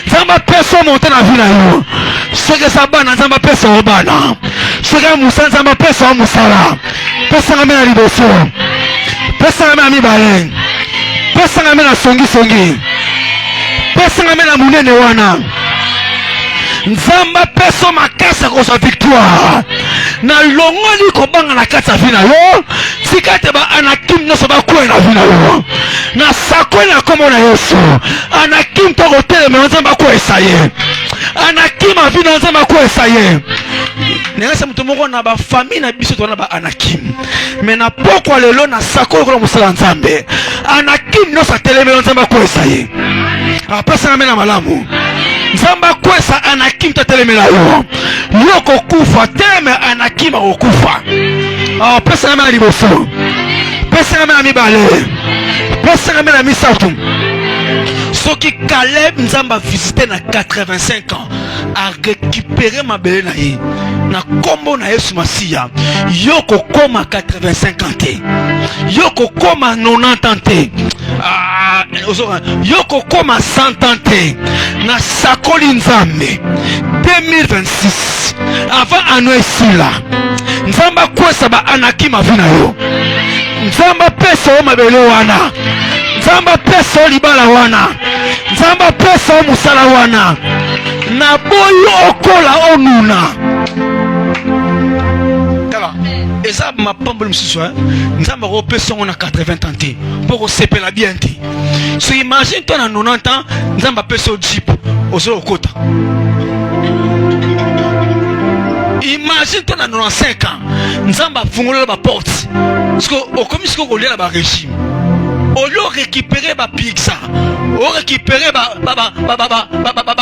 nzamba peso monter na vie na yo soki sa bana nzamba peso obana soki musala nzamba peso musala pesa ngame na liboso pesa ngame na mibale pesa ngame na songi pesa ngame na munene wana nzamba peso makasa kosa victoire na longoli kobanga na kati ya vi na yo tika te ba anakim nyonso bakwei na vi na yo na sakoi na kombo na Yesu anakim to kotelema nzambe akwesa ye anakim avi na nzambe akwesa ye nengasa mutu moko na bafamille na biso tona ba anakim me na pokwa lelo na sakoi kola mosala nzambe anakim nyonso atelemi nzambe akwesa ye apesa ngame na malamu nzambe akwesa anakim to atelemela yo yo kokufa teleme anakim akokufa pesa ngame na liboso pesa ngame na mibale pesa ngame na misato soki Caleb nzamba visité na 85 ans a récupéré mabele na ye na kombo na Yesu Masiya yo kokoma 85 ans te yo kokoma 90 ans te yo kokoma 100 ans te na sakoli nzambe 2026 avant anu esila nzamba kwesa ba anakima vina yo nzamba pesa o mabele wana nzamba pesa o libala wana nzamba pesa o musala wana na boyo okola onuna tala eza mapamboli msusu nzamba ko pesa on a 80 ans te pour sepela bien te so imagine toi na 90 ans nzamba pesa o jeep ozo okota imagine toi na 95 ans nzamba fungola ba porte parce que au comme ce qu'on lia ba régime au lieu récupérer ba pizza au récupérer ba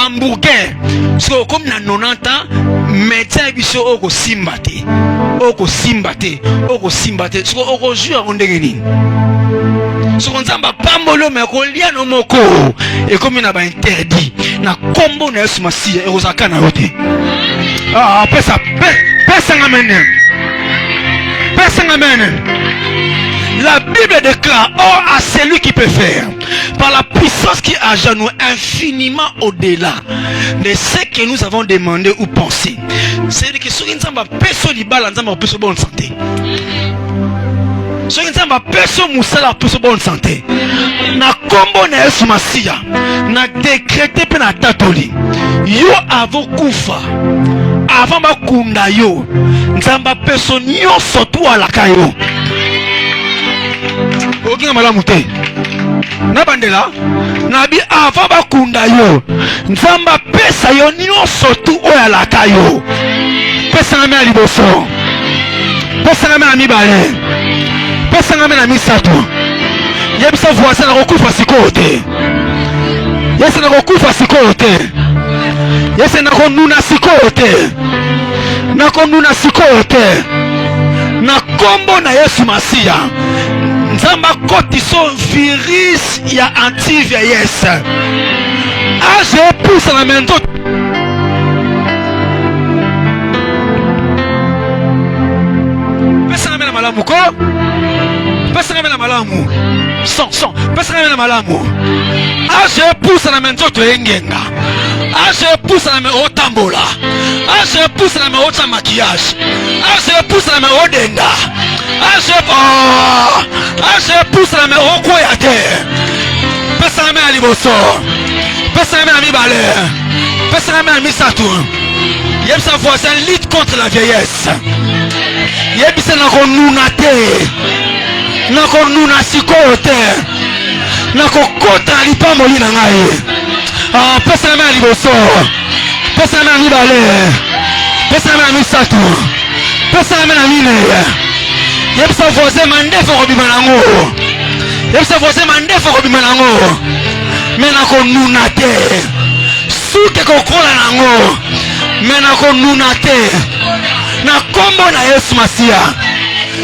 hamburger parce que comme na 90 ans médecin biso oko simbate oko simbate parce que oko jour on ndengeni ce qu'on nzamba pambolo mais ko lia no moko et comme na ba interdit na kombo na Yesu Masiya e ozaka na yote pesa ngamene pesa ngamene. La Bible déclare à celui qui peut faire par la puissance qui agit en nous infiniment au-delà de ce que nous avons demandé ou pensé. C'est-à-dire que si nous avons personne qui balance, nous avons personne bonne santé. Si nous avons personne musala personne bonne santé. Na kombo na Yesu Masiya na décrété pe na tatoli yo avo kufa avant bakunda yo nzamba personne nyonso to alaka yo okinga malamu te na bandela na bi avant bakunda yo nzamba pesa yo nyonso to oyalaka yo pesa ngame na liboso pesa ngame na mibale pesa ngame na misato yebisa voisin na kokufa sikoyo te yese na kokufa sikoyo te yese na konuna sikoyo te na konuna sikoyo te na kombo na Yesu Masiya nzamba kotiso virus ya anti-vieillesse age pousse na mento pesa na mena malamu ko pesa na mena malamu son pesa na mena malamu age pousse na mento to engenga age pousse na me otambola age pousse na me ota maquillage age pousse na me odenda age pousse na me okoya te pesa na me liboso pesa na me mibale pesa na me misato yebisa voisin lutte contre la vieillesse yebisa na konuna te na konuna sikoyo te na kokota na lipamboli na ngai pesa na me liboso pesa na me mibale pesa na me misato pesa na me na mine yebisa voisin mandefo kobima nango yebisa voisin mandefo kobima nango me na konuna te suke kokola nango me na konuna te na kombo na Yesu Masiya.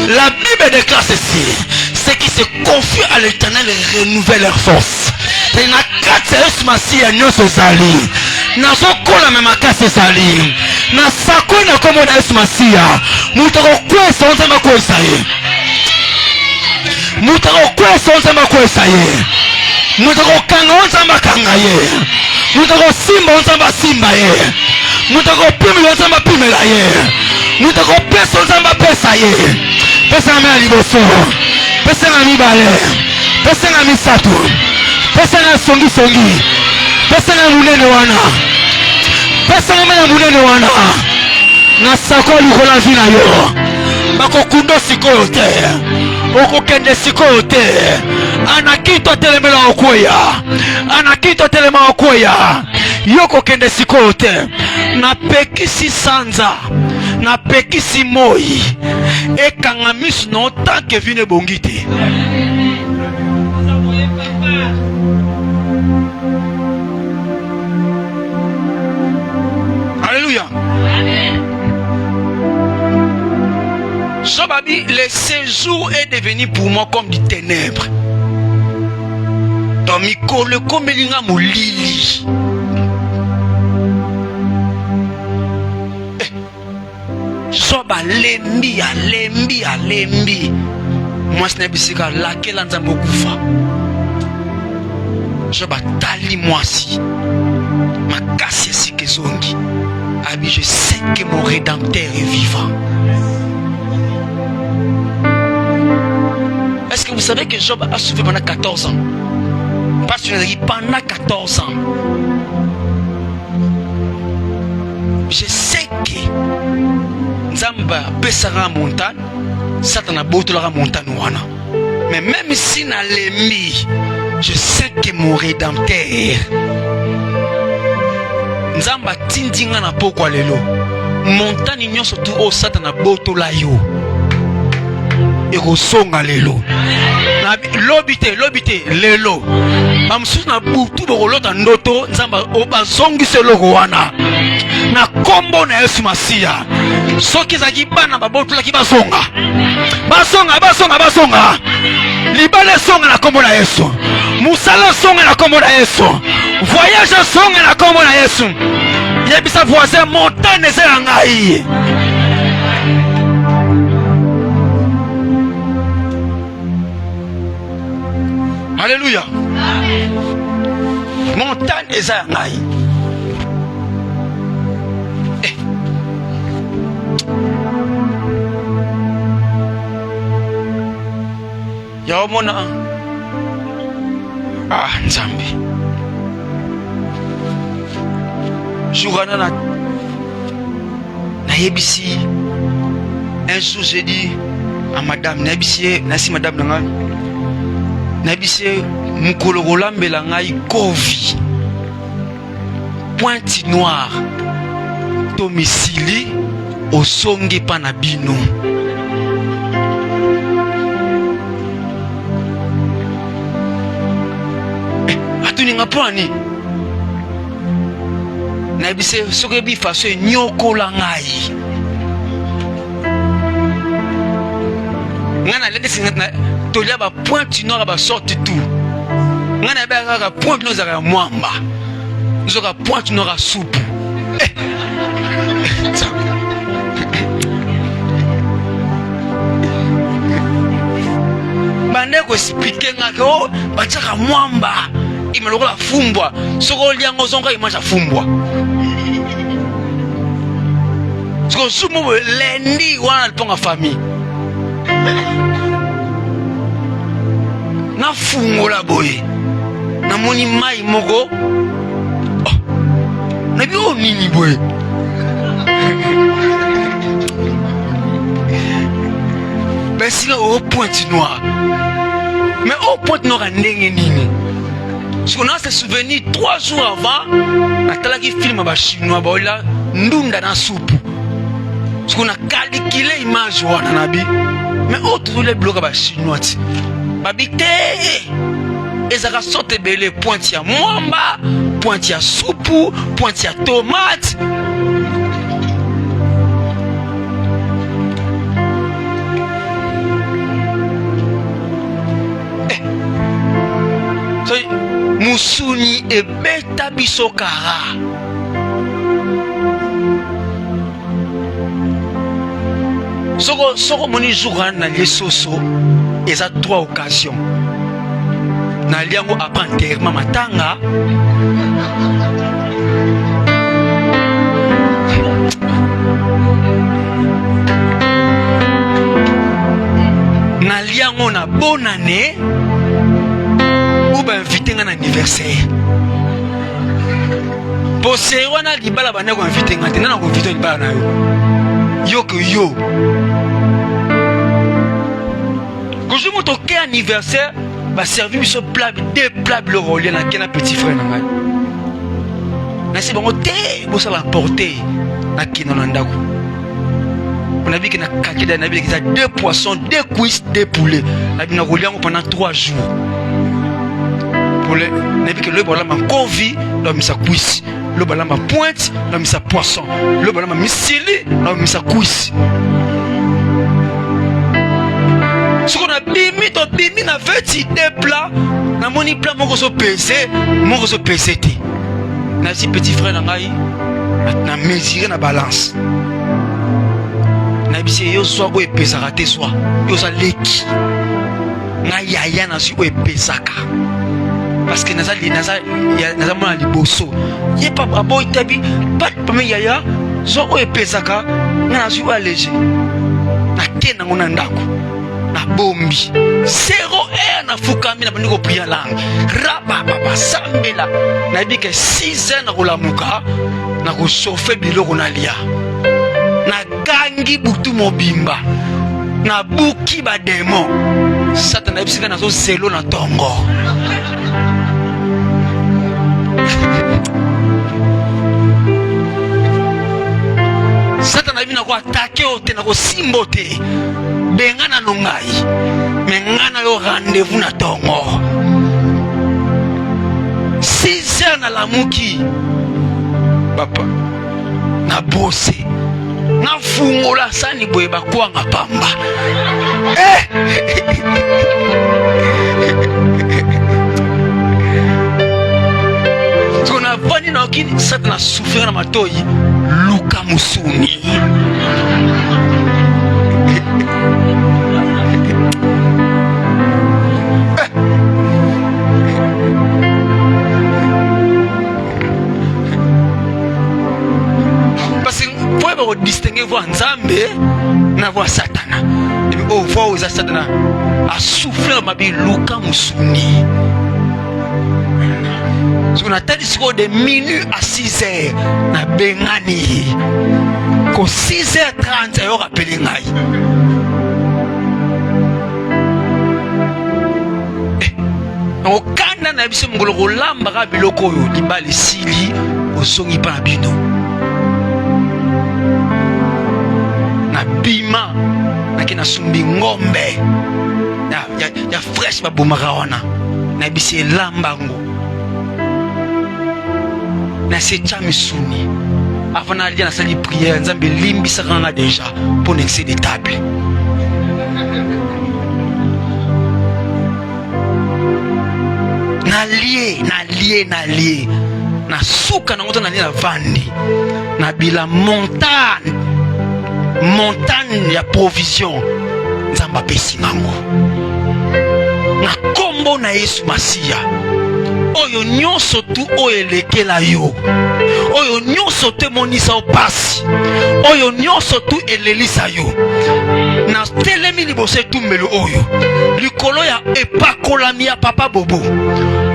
La Bible déclare ceci: ceux qui se confient à l'Éternel renouvellent leur force. te na kati ya Yesu Masiya nyonso ezali. Nazokola me makasi ezali. Na sakoi na kombo na Yesu Masiya. Mutu akokwesa Nzambe akwesa ye. Mutu akokwesa Nzambe akwesa ye. Mutu akokanga Nzambe akanga ye. Mutu akosimba Nzambe asimba ye. Mutu akopimela Nzambe apimela ye. Mutu akopesa Nzambe apesa ye. Pesa na liboso. Pesa na mibale. Pesa na misato. Pesa na songi. Pesa na munene wana. Pesa na munene wana. Na sako likola vi na yo. Bakokundo sikoyo te. Okokende sikoyo te. Anakito telemela okweya. Anakito telema okweya. Yoko kende sikoyo te. Na pekisi sanza. Na pekisi moi. Ekanga misu no tanke vine bongite. Alléluia. Sobabi, le séjour est devenu pour moi comme du ténèbre. Dans Miko, le komelinga moulili. Soba lembi. Moi ce n'est bisika laquelle Nzambe okufa. Soba tali moi si. Ma casse si kezongi. Abi, je sais que mon rédempteur est vivant. Est-ce que vous savez que Job a souffert pendant 14 ans? Parce que pendant 14 ans. Je sais que Nzamba pesara montagne, Satan a botolara montagne wana. Mais même si na lembi, je sais que mon rédempteur Nzamba tindinga na pokwa lelo. Montagne nyonso tu o Satan a botola yo. Eko songa lelo. Lobite lelo. Bamsusu na butu bokolota ndoto Nzamba obazongise loko wana. Na kombo na Yesu Masiya. Soki zaki bana babotola ki basonga. Basonga. Libale songa na kombo na Yesu. Musala songa na kombo na Yesu. Voyage songa na kombo na Yesu. Yebisa voisin montagne ezela ngai. Alléluia. Montagne ezela ngai. Yaomona. Nzambe. Jourana na yebisi. Un jour j'ai dit à madame, nasi madame nanga. Nabisi mukolo kolambela ngai kovi. Pointe noire. Tomisili osonge pa na bino. Atuninga pwani. Nabise soke bi faso nyoko la ngai. Ngana lede singana tolia ba pointe noire ba sorti tout. Ngana ba ka pointe noire za mwamba. Nzoka pointe noire soupe. Bande ko expliquer ngako bataka mwamba. Imalokola fumbwa. Soko liango zonga imaja fumbwa. Soko sumo lendi wana liponga famille. Na fungola boye. Na moni mai moko. Na bi o nini boye. Ben sinon au pointe noire. Mais au pointe noire ndenge nini. Parce qu'on a ce souvenir 3 jours avant. Atala qui filme ba chinois ba là ndunda na soupe. Parce qu'on a calculé image wana nabi. Mais autre les blocs ba chinois ti. Babité. Ezaka sorte belé pointe ya mwamba, pointe ya soupe, pointe ya tomate. musuni ebeta biso kara. Soko moni jour na lesoso eza 3 occasions. Na liango après enterrement matanga. Na liango na bonne année ou ben invité un anniversaire. Pour c'est wana libala bana ko invité ngate na ko invité libala na yo que yo que je monte au anniversaire va servir ce plat deux plats le relier na kena petit frère na ngai na c'est bon té bo ça la porter na kino na ndako on a vu que na kakida na vu que ça 2 poissons 2 cuisses 2 poulets na bina relier pendant 3 jours poulet na vu que le bola ma convi dans sa cuisse le bola ma pointe dans sa poisson le bola ma misili dans sa cuisse. Ce qu'on a bimi na fait des plats na moni plat mon so pesé té na si petit frère na ngai na mesurer na balance na bisi yo so ko epesaka te so yo sa leki na yaya na si ko epesaka parce que naza mona liboso ye pa boy tabi pas me yaya so ko epesaka na si ko léger na kena ngona ndako na bombi 0 na fukami na bandiko priya langue raba baba sambela na bike 6 na kolamuka na ko chauffer biloko na lia na gangi butu mobimba na buki ba démon satana ebisika na so zelo na tongo satana bina ko attaquer ote na ko simbote bengana nongai mengana yo rendez-vous na tongo 6 na lamuki papa na bosse na fungola sani boye bakwanga pamba tona vani na okini satana souffrir na matoyi luka musuni distinguer voir Nzambe na voir Satana et puis voir où Satana a soufflé ma vie Luka musuni ce qu'on a dit de minutes à 6h na bengani ko 6h30 ayo rappelé ngai au kanda na biso ngolo ko lamba ka biloko yo libali sili osongi pa bino na bima na kina sumbi ngombe ya fresh babumaka wana na bisi lambango na secha misuni avant na lia na sali prière Nzambe limbisa kanga déjà pour nexer des tables na lié na suka na ngoto na lia na vandi na bila montagne ya provision Nzamba pesi ngango na kombo na Yesu Masia oyo nyonso tu oyo elekela yo oyo nyonso te monisa opasi oyo nyonso tu elelisa yo na telemi liboso etumbelo oyo likolo ya epakolami ya papa bobo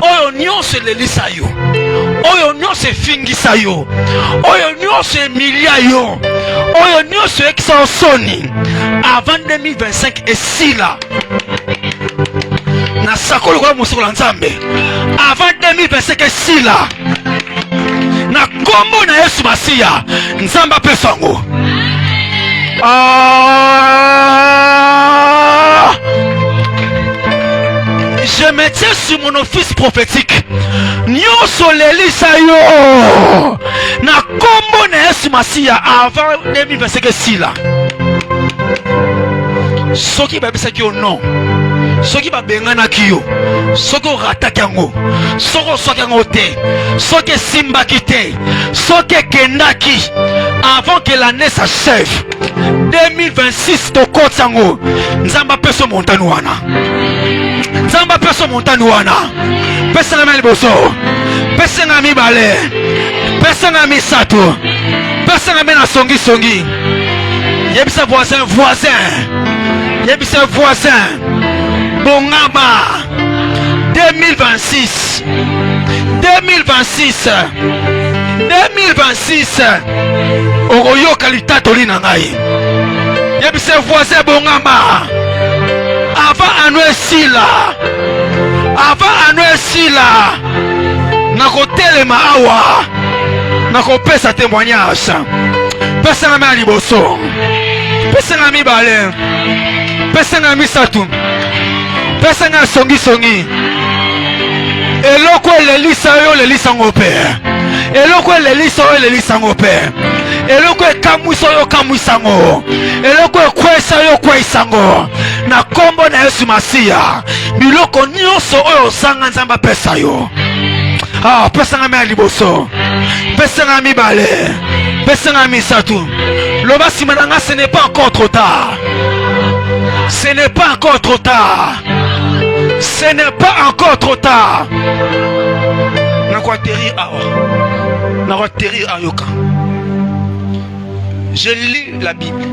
oyo nyonso elelisa yo oyo nyonso efingisa yo oyo nyonso emilia yo oyo nyonso ekisa osoni avant 2025 esila na sakolo kwa mosoko la Nzambe avant 2025 esila na kombo na Yesu Masia Nzamba pesango je me tiens sur mon office prophétique nyonso lelisa yo na kombo na Yesu Masia avant 2025 esila soki babisaki yo non soki babenganaki yo, soki orataki yango, soki oswaki yango te, soki esimbaki te, soki ekendaki avant que l'année s'achève, 2026 tokoti yango, nzambe apesa montani wana, nzambe apesa montani wana, pesa na liboso, pesa na mibale, pesa na misato, pesa na mena songi songi. Yebisa voisin, yebisa voisin, bongama, 2026, 2026, okoyoka litatoli na ngai. Yebisa voisin bongama, avant anu esila, nakotelema awa, nakopesa témoignage. Pesa na mea liboso, pesa na mibale, pesa na misatu, pesa na songi songi. Eloko elelisa yo lelisa ngope, eloko elelisa yo lelisa ngope, eloko ekamwisa yo kamwisa ngo, eloko ekwesa yo kwesa ngo. Na kombo na Yesu Masiya, biloko nyonso oyo sanga nzamba pesa yo. Pesa na mea liboso, pesa na mibale, pesa na misatu. Loba simananga, ce n'est pas encore trop tard. Ce n'est pas encore trop tard. Ce n'est pas encore trop tard. Nakwateri awa, nakwateri ayoka. Je lis la Bible.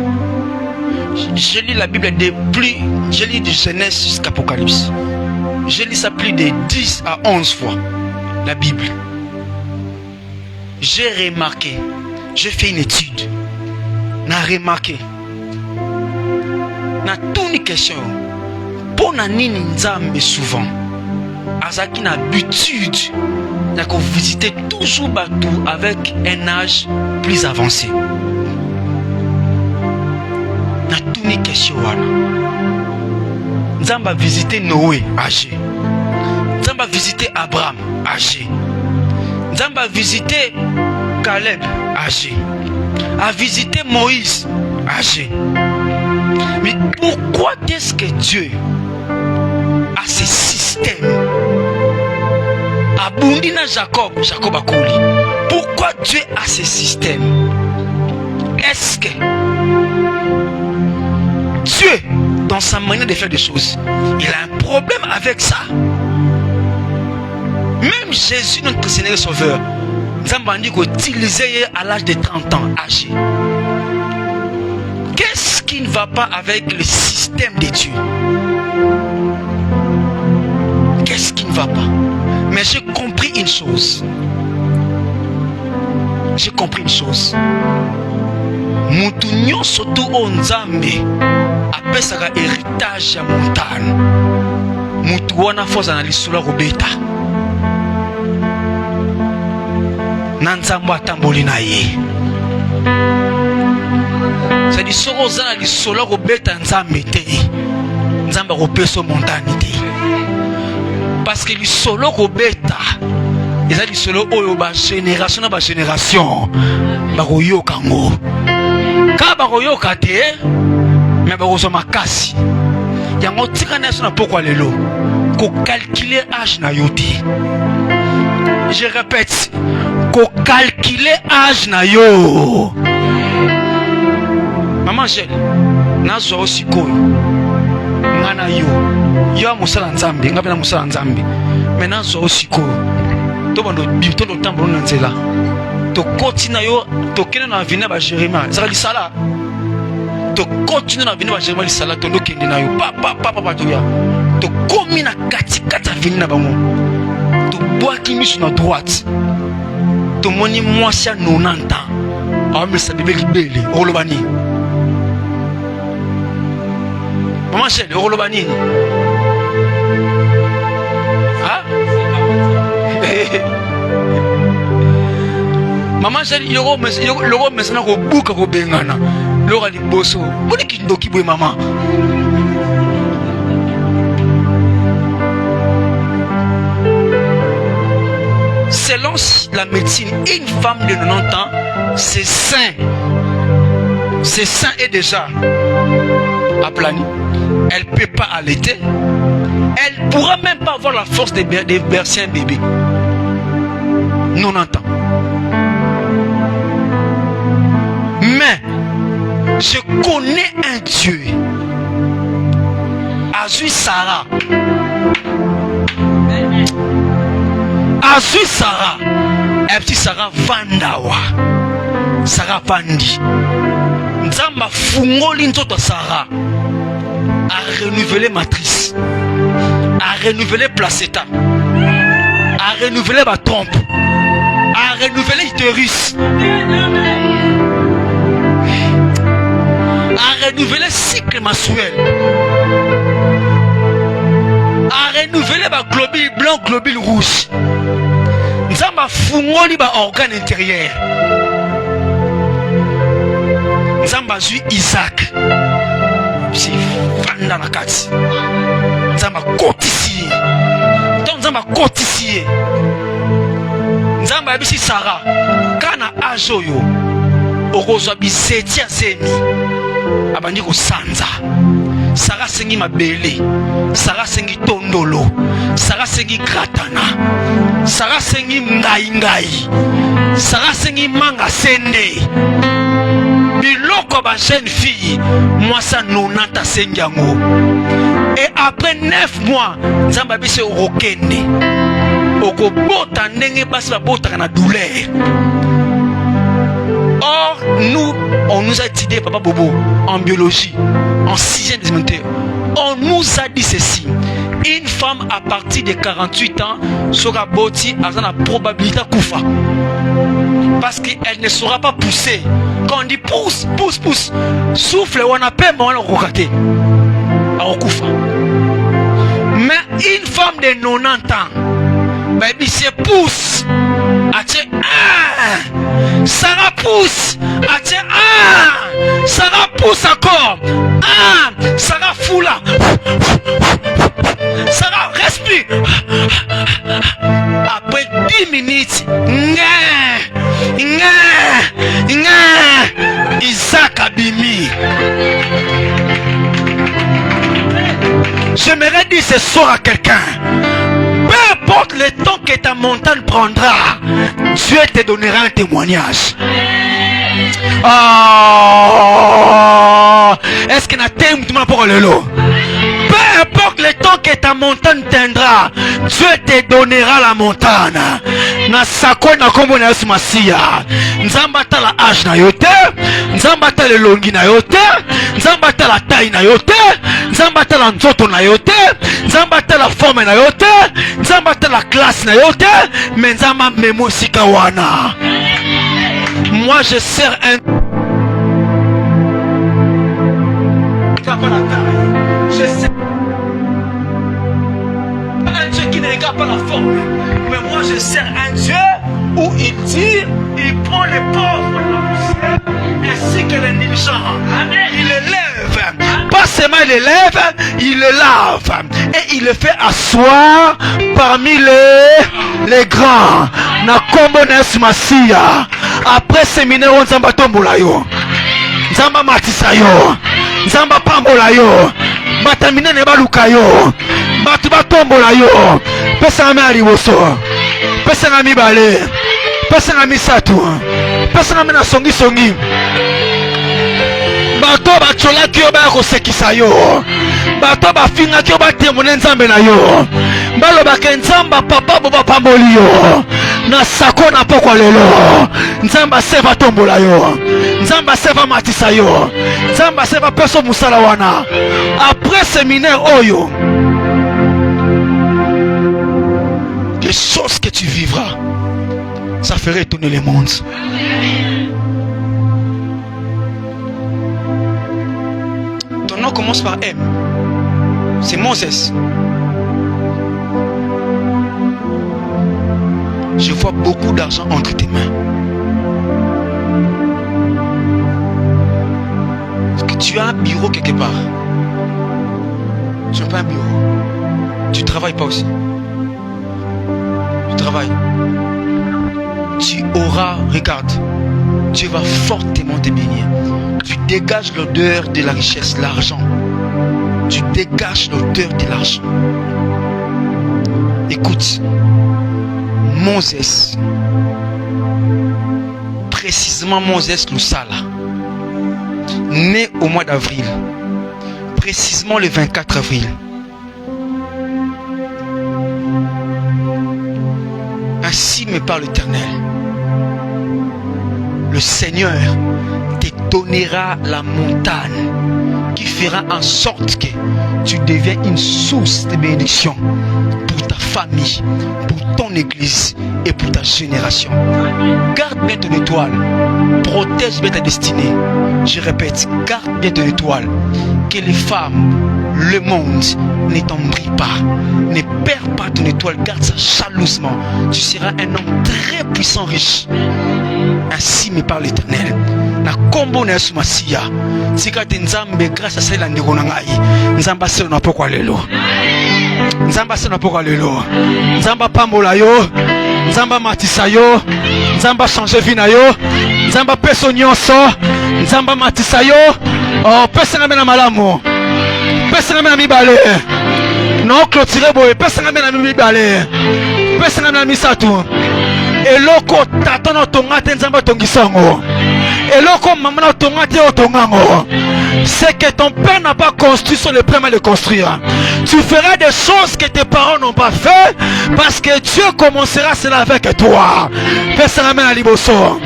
Je lis la Bible depuis, je lis de Genèse jusqu'à Apocalypse. Je lis ça plus de 10 à 11 fois. La Bible. J'ai remarqué, j'ai fait une étude. N'a remarqué. N'a tout une question. Pour nini nzambe souvent. Azaki na habitude de visiter toujours Batou avec un âge plus avancé. N'a tout une question. Nzamba visiter Noé âgé. Nzamba visiter Abraham âgé. Nzamba visiter Caleb âgé. A visiter Moïse âgé. Mais pourquoi est-ce que Dieu a ce système? Abundina Jacob, Jacob Akoli. Pourquoi Dieu a ce système? Est-ce que Dieu, dans sa manière de faire des choses, il a un problème avec ça? Même Jésus, notre Seigneur et Sauveur, nous avons dit qu'il utilisait à l'âge de 30 ans âgé. Qu'est-ce qui ne va pas avec le système de Dieu? Qu'est-ce qui ne va pas? Mais j'ai compris une chose. J'ai compris une chose. Moutounyo soto onzambe apesaka héritage ya montagne. Moutou wana foza na lisolo robeta. Nanzambo atamboli na ye. C'est du soro za na lisolo robeta nzambe te. Nzamba ropeso montagne te. Parce que lisolo robeta eza lisolo oyo ba génération na ba génération ba koyoka ngo. Ka ba koyoka te mais ba kozo makasi. Yango tika na sona pokwa lelo ko calculer âge na yo te. Je répète, ko calculer âge na yo. Maman Gel, nazo aussi koyo. Ngana yo. Yo musala nzambe, ngabe na musala nzambe. Mais nazo aussi koyo. To bando bito do tambo na nzela. To continue yo, to kena na vina ba Jérémie. Zali sala. To continue na vina ba Jérémie sala to ndo kende na yo. Papa to ya. To komi na kati vina na bango. To boaki misu na droite. To moni mwasi ya 90 ans. Ame sa bébé libele, olobani. Maman Gel, olobani. Ah? Maman Gel, yoro mesana ko buka ko bengana. Lora liboso. Boni kindoki boy maman. Selon la médecine, une femme de 90 ans, c'est sain. C'est sain et déjà aplani. Elle ne peut pas allaiter. Elle ne pourra même pas avoir la force de bercer un bébé. 90 ans. Mais je connais un Dieu. Azui Sarah. Azui Sarah. Et puis Sarah Vandawa. Sarah Vandi. Nzamba fungoli nzoto Sarah. A renouvelé matrice. A renouvelé placenta. A renouvelé ma trompe. A renouvelé utérus. A renouvelé cycle mensuel. A renouvelé ma globule blanc, globule rouge. Nzamba fungoli ba organe intérieur. Nzamba zui Isaac. Si vanda na kati. Nzamba kotisi. Donc Nzamba kotisi. Nzamba yabisi Sarah. Kana ajoyo. Okozwa biseti ya zemi. Abandi ko sanza. Sarah sengi mabele. Sarah sengi tondolo. Sarah sengi gratana. Sarah sengi ngai. Sarah sengi manga sende. Biloko ba jeune fille. Moi ça nonanta sengi yango. Et après 9 mois, Nzamba bise orokende. Oko bota ndenge basi ba bota na douleur. Or, nous, on nous a étudié, Papa Bobo, en biologie, en 6e élémentaire. On nous a dit ceci. Une femme à partir de 48 ans sera boti à la probabilité de koufa. Parce qu'elle ne sera pas poussée. Quand on dit pousse, pousse, pousse, souffle, on a peur, mais on l'a recaté. Alors koufa. Mais une femme de 90 ans, baby, c'est pousse. Sarah pousse. Sarah pousse encore. Sarah foula. Sarah respire. Après 10 minutes, Isaac Abimi. J'aimerais dire ce soir à quelqu'un, peu importe le temps que ta montagne prendra, Dieu te donnera un témoignage. Est-ce qu'il y a un témoignage pour le lot? Peu importe le temps que ta montagne tiendra, Dieu te donnera la montagne. Na sako na kombo na Yesu Masiya. Nzamba ta la âge na yote, nzamba ta le longi na yote, nzamba ta la taille na yote, nzamba ta la nzoto na yote, nzamba ta la forme na yote, nzamba ta la classe na yote, mais nzamba memo sikawana. Moi je sers un je sais un Dieu qui ne regarde pas la forme, mais moi je sers un Dieu où il dit, il prend les pauvres ainsi que les négligents, il les lève, pas seulement il les lève, il les lave et il le fait asseoir parmi les grands. Na kombo na Yesu Masiya. Après séminaire on Nzamba tombola yo, Nzamba matisa yo, Nzamba pambola yo, batamine ne baluka yo, batu batombola yo, pesa na liboso, pesa na mibale, pesa na misatu, pesa na mena songi songi, bato bachola ki yo ba kosekisa yo, bato bafinga ki yo ba temone Nzambe na yo, balobaka Nzamba papa boba pamboli yo. Na sako na pokwa lelo Nzamba seva tombola yo, Nzamba seva matisa yo, Nzamba seva peso musala wana. Après séminaire oyo, les choses que tu vivras, ça ferait étonner le monde. Ton nom commence par M. C'est Moses. Je vois beaucoup d'argent entre tes mains. Est-ce que tu as un bureau quelque part? Tu n'as pas un bureau. Tu ne travailles pas aussi. Tu travailles. Tu auras, regarde, Dieu va fortement te bénir. Tu dégages l'odeur de la richesse, l'argent. Tu dégages l'odeur de l'argent. Écoute, Moses, précisément Moses Lusala, né au mois d'avril, précisément le 24 avril. Ainsi me parle l'Éternel. Le Seigneur te donnera la montagne qui fera en sorte que tu deviens une source de bénédiction pour ta famille, pour ton église et pour ta génération. Garde bien ton étoile, protège bien ta destinée. Je répète, garde bien ton étoile. Que les femmes, le monde ne t'embrille pas. Ne perds pas ton étoile, garde ça jalousement. Tu seras un homme très puissant, riche. Ainsi me parle l'Éternel. Na kombo na Yesu Masiya. Tika te Nzambe grâce à cela ndeko na ngai. Nzamba se na pokwa lelo. Nzamba se na pokwa lelo. Nzamba pambola yo. Nzamba matisa yo. Nzamba changer vie na yo. Nzamba peso nyonso. Nzamba matisa yo. Oh, pesa na mena malamu. Pesa na mena mibale. Non clôturer boye. Pesa na mena mibale. Pesa na mena misatu. Eloko tata na tonga te Nzamba tongisango. Eloko maman na tonga te otongango. C'est que ton père n'a pas construit sur le prêt de construire. Tu feras des choses que tes parents n'ont pas fait parce que Dieu commencera cela avec toi. Pesa na mena liboso.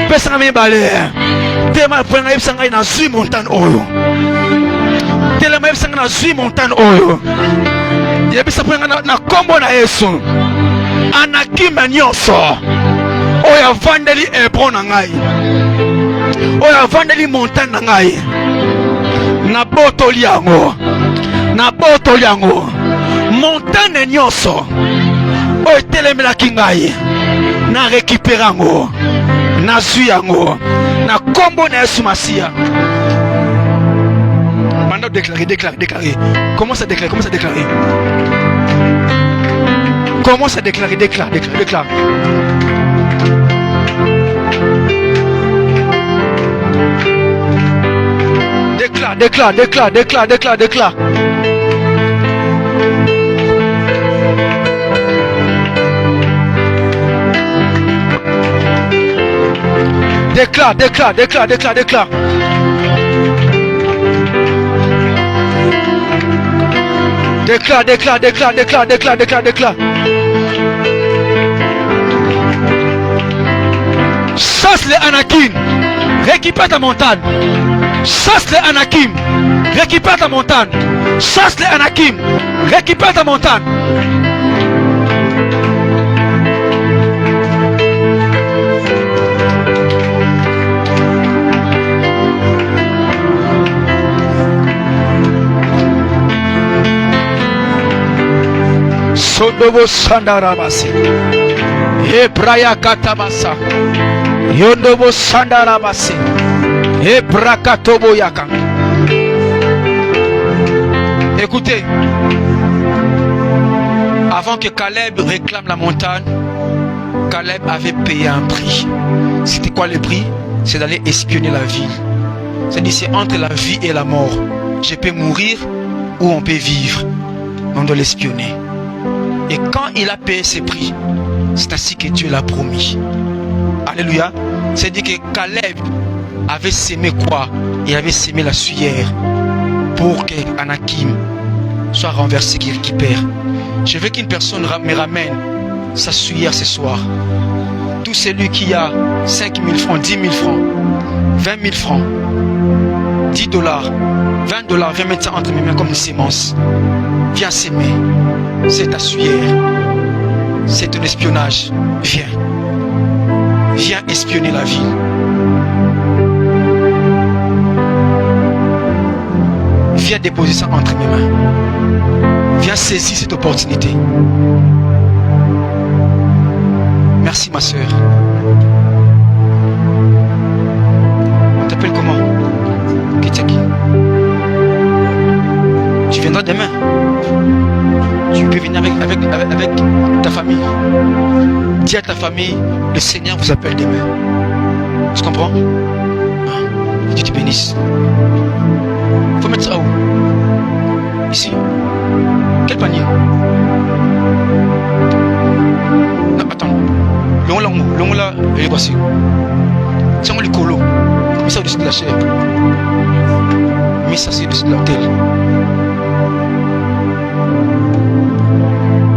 Pesa na mibale. Tema prenga yebsanga na zui montagne oyo. Telema yebsanga na zui montagne oyo. Yebisa prenga na kombo na Yesu. Anakim nyonso. Oya vandeli Hebron na ngai. Oya vandeli montagne na ngai. Na botoli yango. Na botoli yango. Montagne nyonso. Oya telemelaki ngai. Na récupérer yango. Na zui yango. Na kombo na Yesu Masiya. Pendant déclarer. Commence à déclarer. Commence à déclarer, déclare. Déclare. Déclare. Déclare. Chasse les Anakim, récupère ta montagne. Chasse les Anakim, récupère ta montagne. Chasse les Anakim, récupère ta montagne. Sodobo Sandarabasi, Hebraya Katabasa, Yondobo Sandarabasi, Hebrakatobo Yaka. Écoutez, avant que Caleb réclame la montagne, Caleb avait payé un prix. C'était quoi le prix? C'est d'aller espionner la ville. C'est-à-dire c'est entre la vie et la mort. Je peux mourir ou on peut vivre. On doit l'espionner. Et quand il a payé ses prix, c'est ainsi que Dieu l'a promis. Alléluia. C'est-à-dire que Caleb avait sémé quoi? Il avait sémé la suyeère pour que Anakim soit renversé, qu'il récupère. Je veux qu'une personne me ramène sa suyeère ce soir. Tout celui qui a 5 000 francs, 10 000 francs, 20 000 francs, 10 dollars, 20 dollars, viens mettre ça entre mes mains comme une sémence. Viens s'aimer. C'est ta suyeère. C'est ton espionnage. Viens. Viens espionner la ville. Viens déposer ça entre mes mains. Viens saisir cette opportunité. Merci ma soeur. On t'appelle comment? Ketchaki. Tu viendras demain. Tu peux venir avec ta famille. Dis à ta famille, le Seigneur vous appelle demain. Tu comprends? Dieu te bénisse. Faut mettre ça où? Ici. Quel panier? les voici. Tiens, les colos. Mets ça au-dessus de la chair. Mets ça au-dessus de l'autel.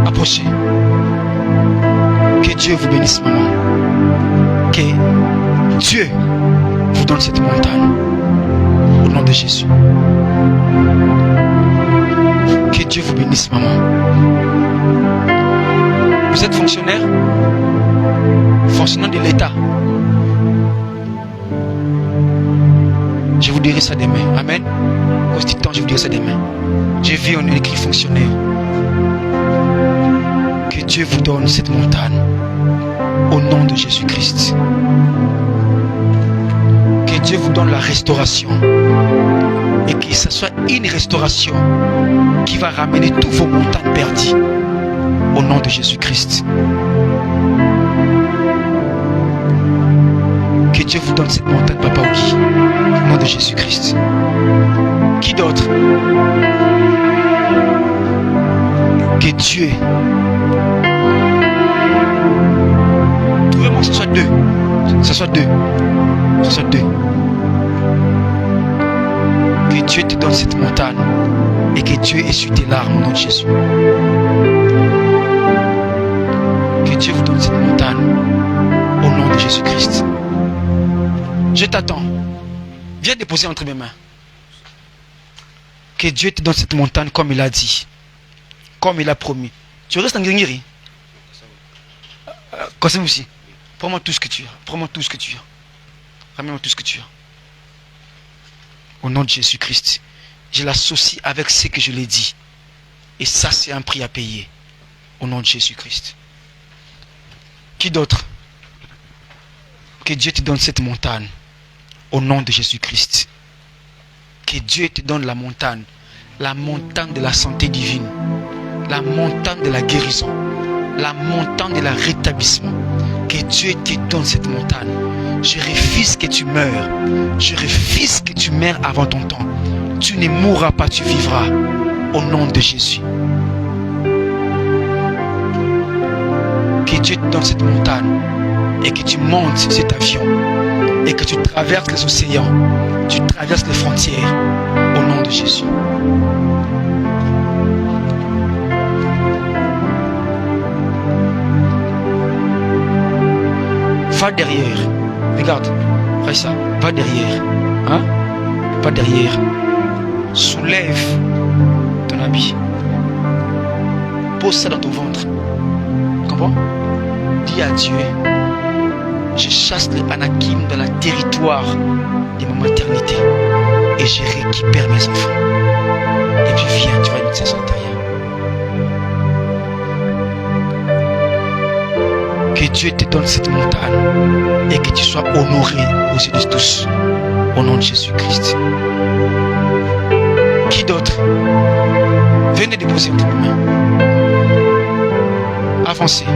Approchez. Que Dieu vous bénisse, maman. Que Dieu vous donne cette montagne. Au nom de Jésus. Que Dieu vous bénisse, maman. Vous êtes fonctionnaire? Fonctionnaire de l'État. Je vous dirai ça demain. Amen. Constituant, je vous dirai ça demain. J'ai vu un écrit fonctionnaire. Que Dieu vous donne cette montagne. Au nom de Jésus-Christ. Que Dieu vous donne la restauration. Et que ce soit une restauration qui va ramener tous vos montagnes perdues. Au nom de Jésus-Christ. Que Dieu vous donne cette montagne, Papa Ogi. Au nom de Jésus-Christ. Qui d'autre? Que Dieu. Trouvez-moi que ce soit deux. Ce soit deux. Ce soit deux. Que Dieu te donne cette montagne. Et que Dieu essuie tes larmes au nom de Jésus. Que Dieu vous donne cette montagne. Au nom de Jésus-Christ. Je t'attends. Viens déposer entre mes mains. Que Dieu te donne cette montagne comme il a dit. Comme il a promis. Tu restes en Guingiri. Comme aussi. Prends-moi tout ce que tu as. Prends-moi tout ce que tu as. Ramène-moi tout ce que tu as. Au nom de Jésus-Christ. Je l'associe avec ce que je l'ai dit. Et ça, c'est un prix à payer. Au nom de Jésus-Christ. Qui d'autre? Que Dieu te donne cette montagne. Au nom de Jésus-Christ. Que Dieu te donne la montagne. La montagne de la santé divine. La montagne de la guérison. La montagne de la rétablissement. Que Dieu te donne cette montagne. Je refuse que tu meurs. Je refuse que tu meurs avant ton temps. Tu ne mourras pas, tu vivras. Au nom de Jésus. Que Dieu te donne cette montagne. Et que tu montes cet avion. Et que tu traverses les océans. Tu traverses les frontières. Au nom de Jésus. Va derrière. Regarde. Raissa, va derrière. Hein? Va derrière. Soulève ton habit. Pose ça dans ton ventre. Comprends? Dis à Dieu. Je chasse les Anakim dans le territoire de ma maternité. Et je récupère mes enfants. Et puis viens, tu vas mettre ça à l'intérieur. Que Dieu te donne cette montagne. Et que tu sois honoré aux yeux de tous. Au nom de Jésus-Christ. Qui d'autre? Venez déposer entre mes mains. Avancez.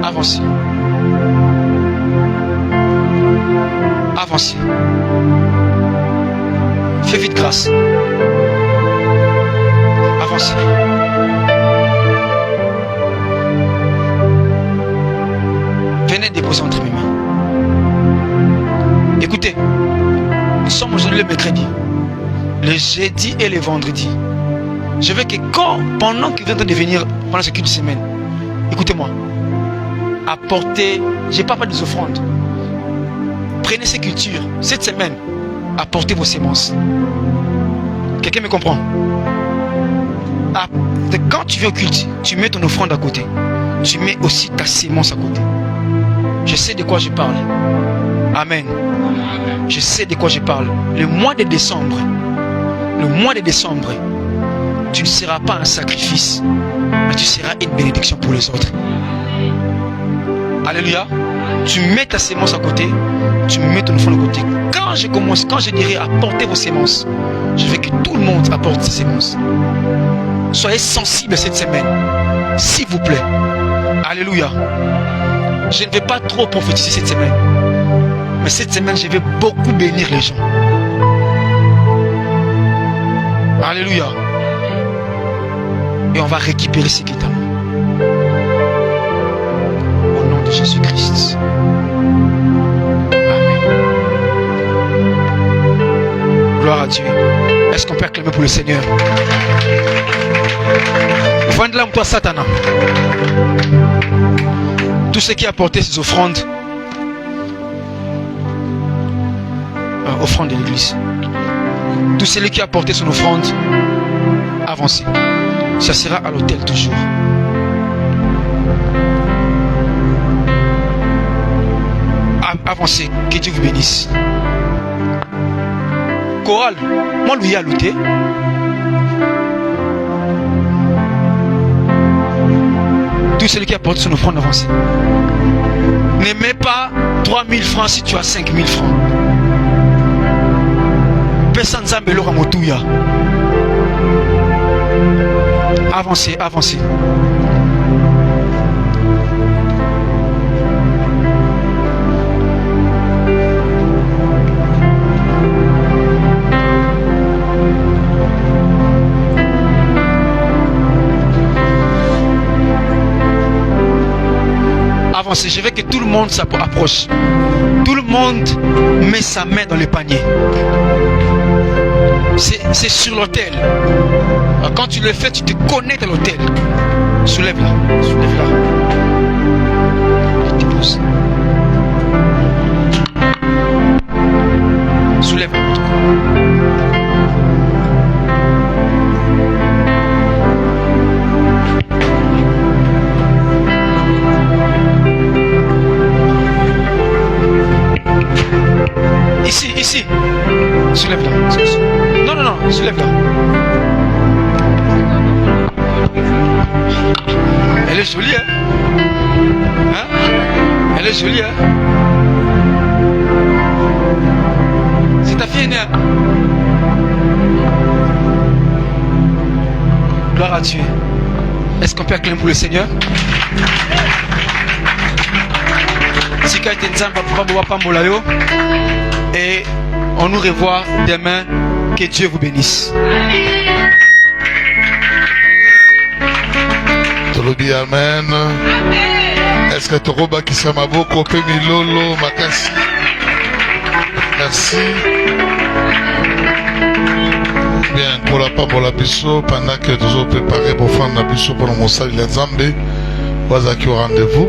Avancez. Avancez. Fais vite grâce. Avancez. Venez déposer entre mes mains. Écoutez, nous sommes aujourd'hui le mercredi, le jeudi et le vendredi. Je veux que pendant que vous êtes en train de venir, pendant ce culte de semaine, écoutez-moi, apportez, je ne parle pas des offrandes. Prenez ces cultures, cette semaine, apportez vos semences. Quelqu'un me comprend? Quand tu viens au culte, tu mets ton offrande à côté. Tu mets aussi ta sémence à côté. Je sais de quoi je parle. Amen. Je sais de quoi je parle. Le mois de décembre, tu ne seras pas un sacrifice, mais tu seras une bénédiction pour les autres. Alléluia. Tu mets ta sémence à côté, tu mets ton offrande à côté. Quand je dirai apportez vos sémences, je veux que tout le monde apporte ses sémences. Soyez sensibles cette semaine, s'il vous plaît. Alléluia. Je ne vais pas trop prophétiser cette semaine, mais cette semaine je vais beaucoup bénir les gens. Alléluia. Et on va récupérer ce qui est à nous. de Jésus-Christ. Amen. Gloire à Dieu. Est-ce qu'on peut acclamer pour le Seigneur? Vendez-la toi, Satana. Tout ce qui a apporté ces offrandes, offrande de l'église. Tout celui qui a apporté son offrande, avancez. Ça sera à l'autel toujours. Avancez. Que Dieu vous bénisse. Chorale, moi lui à l'autel. Tout celui qui apporte son offrande, avancez. Ne mets pas 3000 francs si tu as 5000 francs. Avancez, avancez. Avancez, je veux que tout le monde s'approche. Tout le monde met sa main dans le panier. C'est sur l'autel. Quand tu le fais, tu te connectes à l'autel. Soulève-la. Soulève-la. Dépose. Soulève-la. Ici, ici. Soulève-la. Non, non, non, soulève-la. Elle est jolie, hein? Elle est jolie, hein? C'est ta fille, hein? Gloire à Dieu. Est-ce qu'on peut acclamer pour le Seigneur? Et on nous revoit demain. Que Dieu vous bénisse. Tolobi amen. Est-ce que Toroba qui sera ma boko Milolo Makasi? Merci. Bien, pour la part pour la biso, pendant que nous avons préparé pour faire la biso pour le Moussali Nzambe, vous avez au rendez-vous.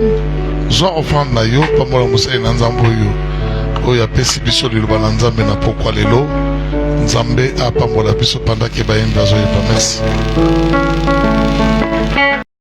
Soit offrande na yo, pas moi le Moussali Nzambe yo. Oya pesi biso de Nzambe na pourquoi les lots. Nzambe a pas moi la biso pendant que bayen bazo. Merci.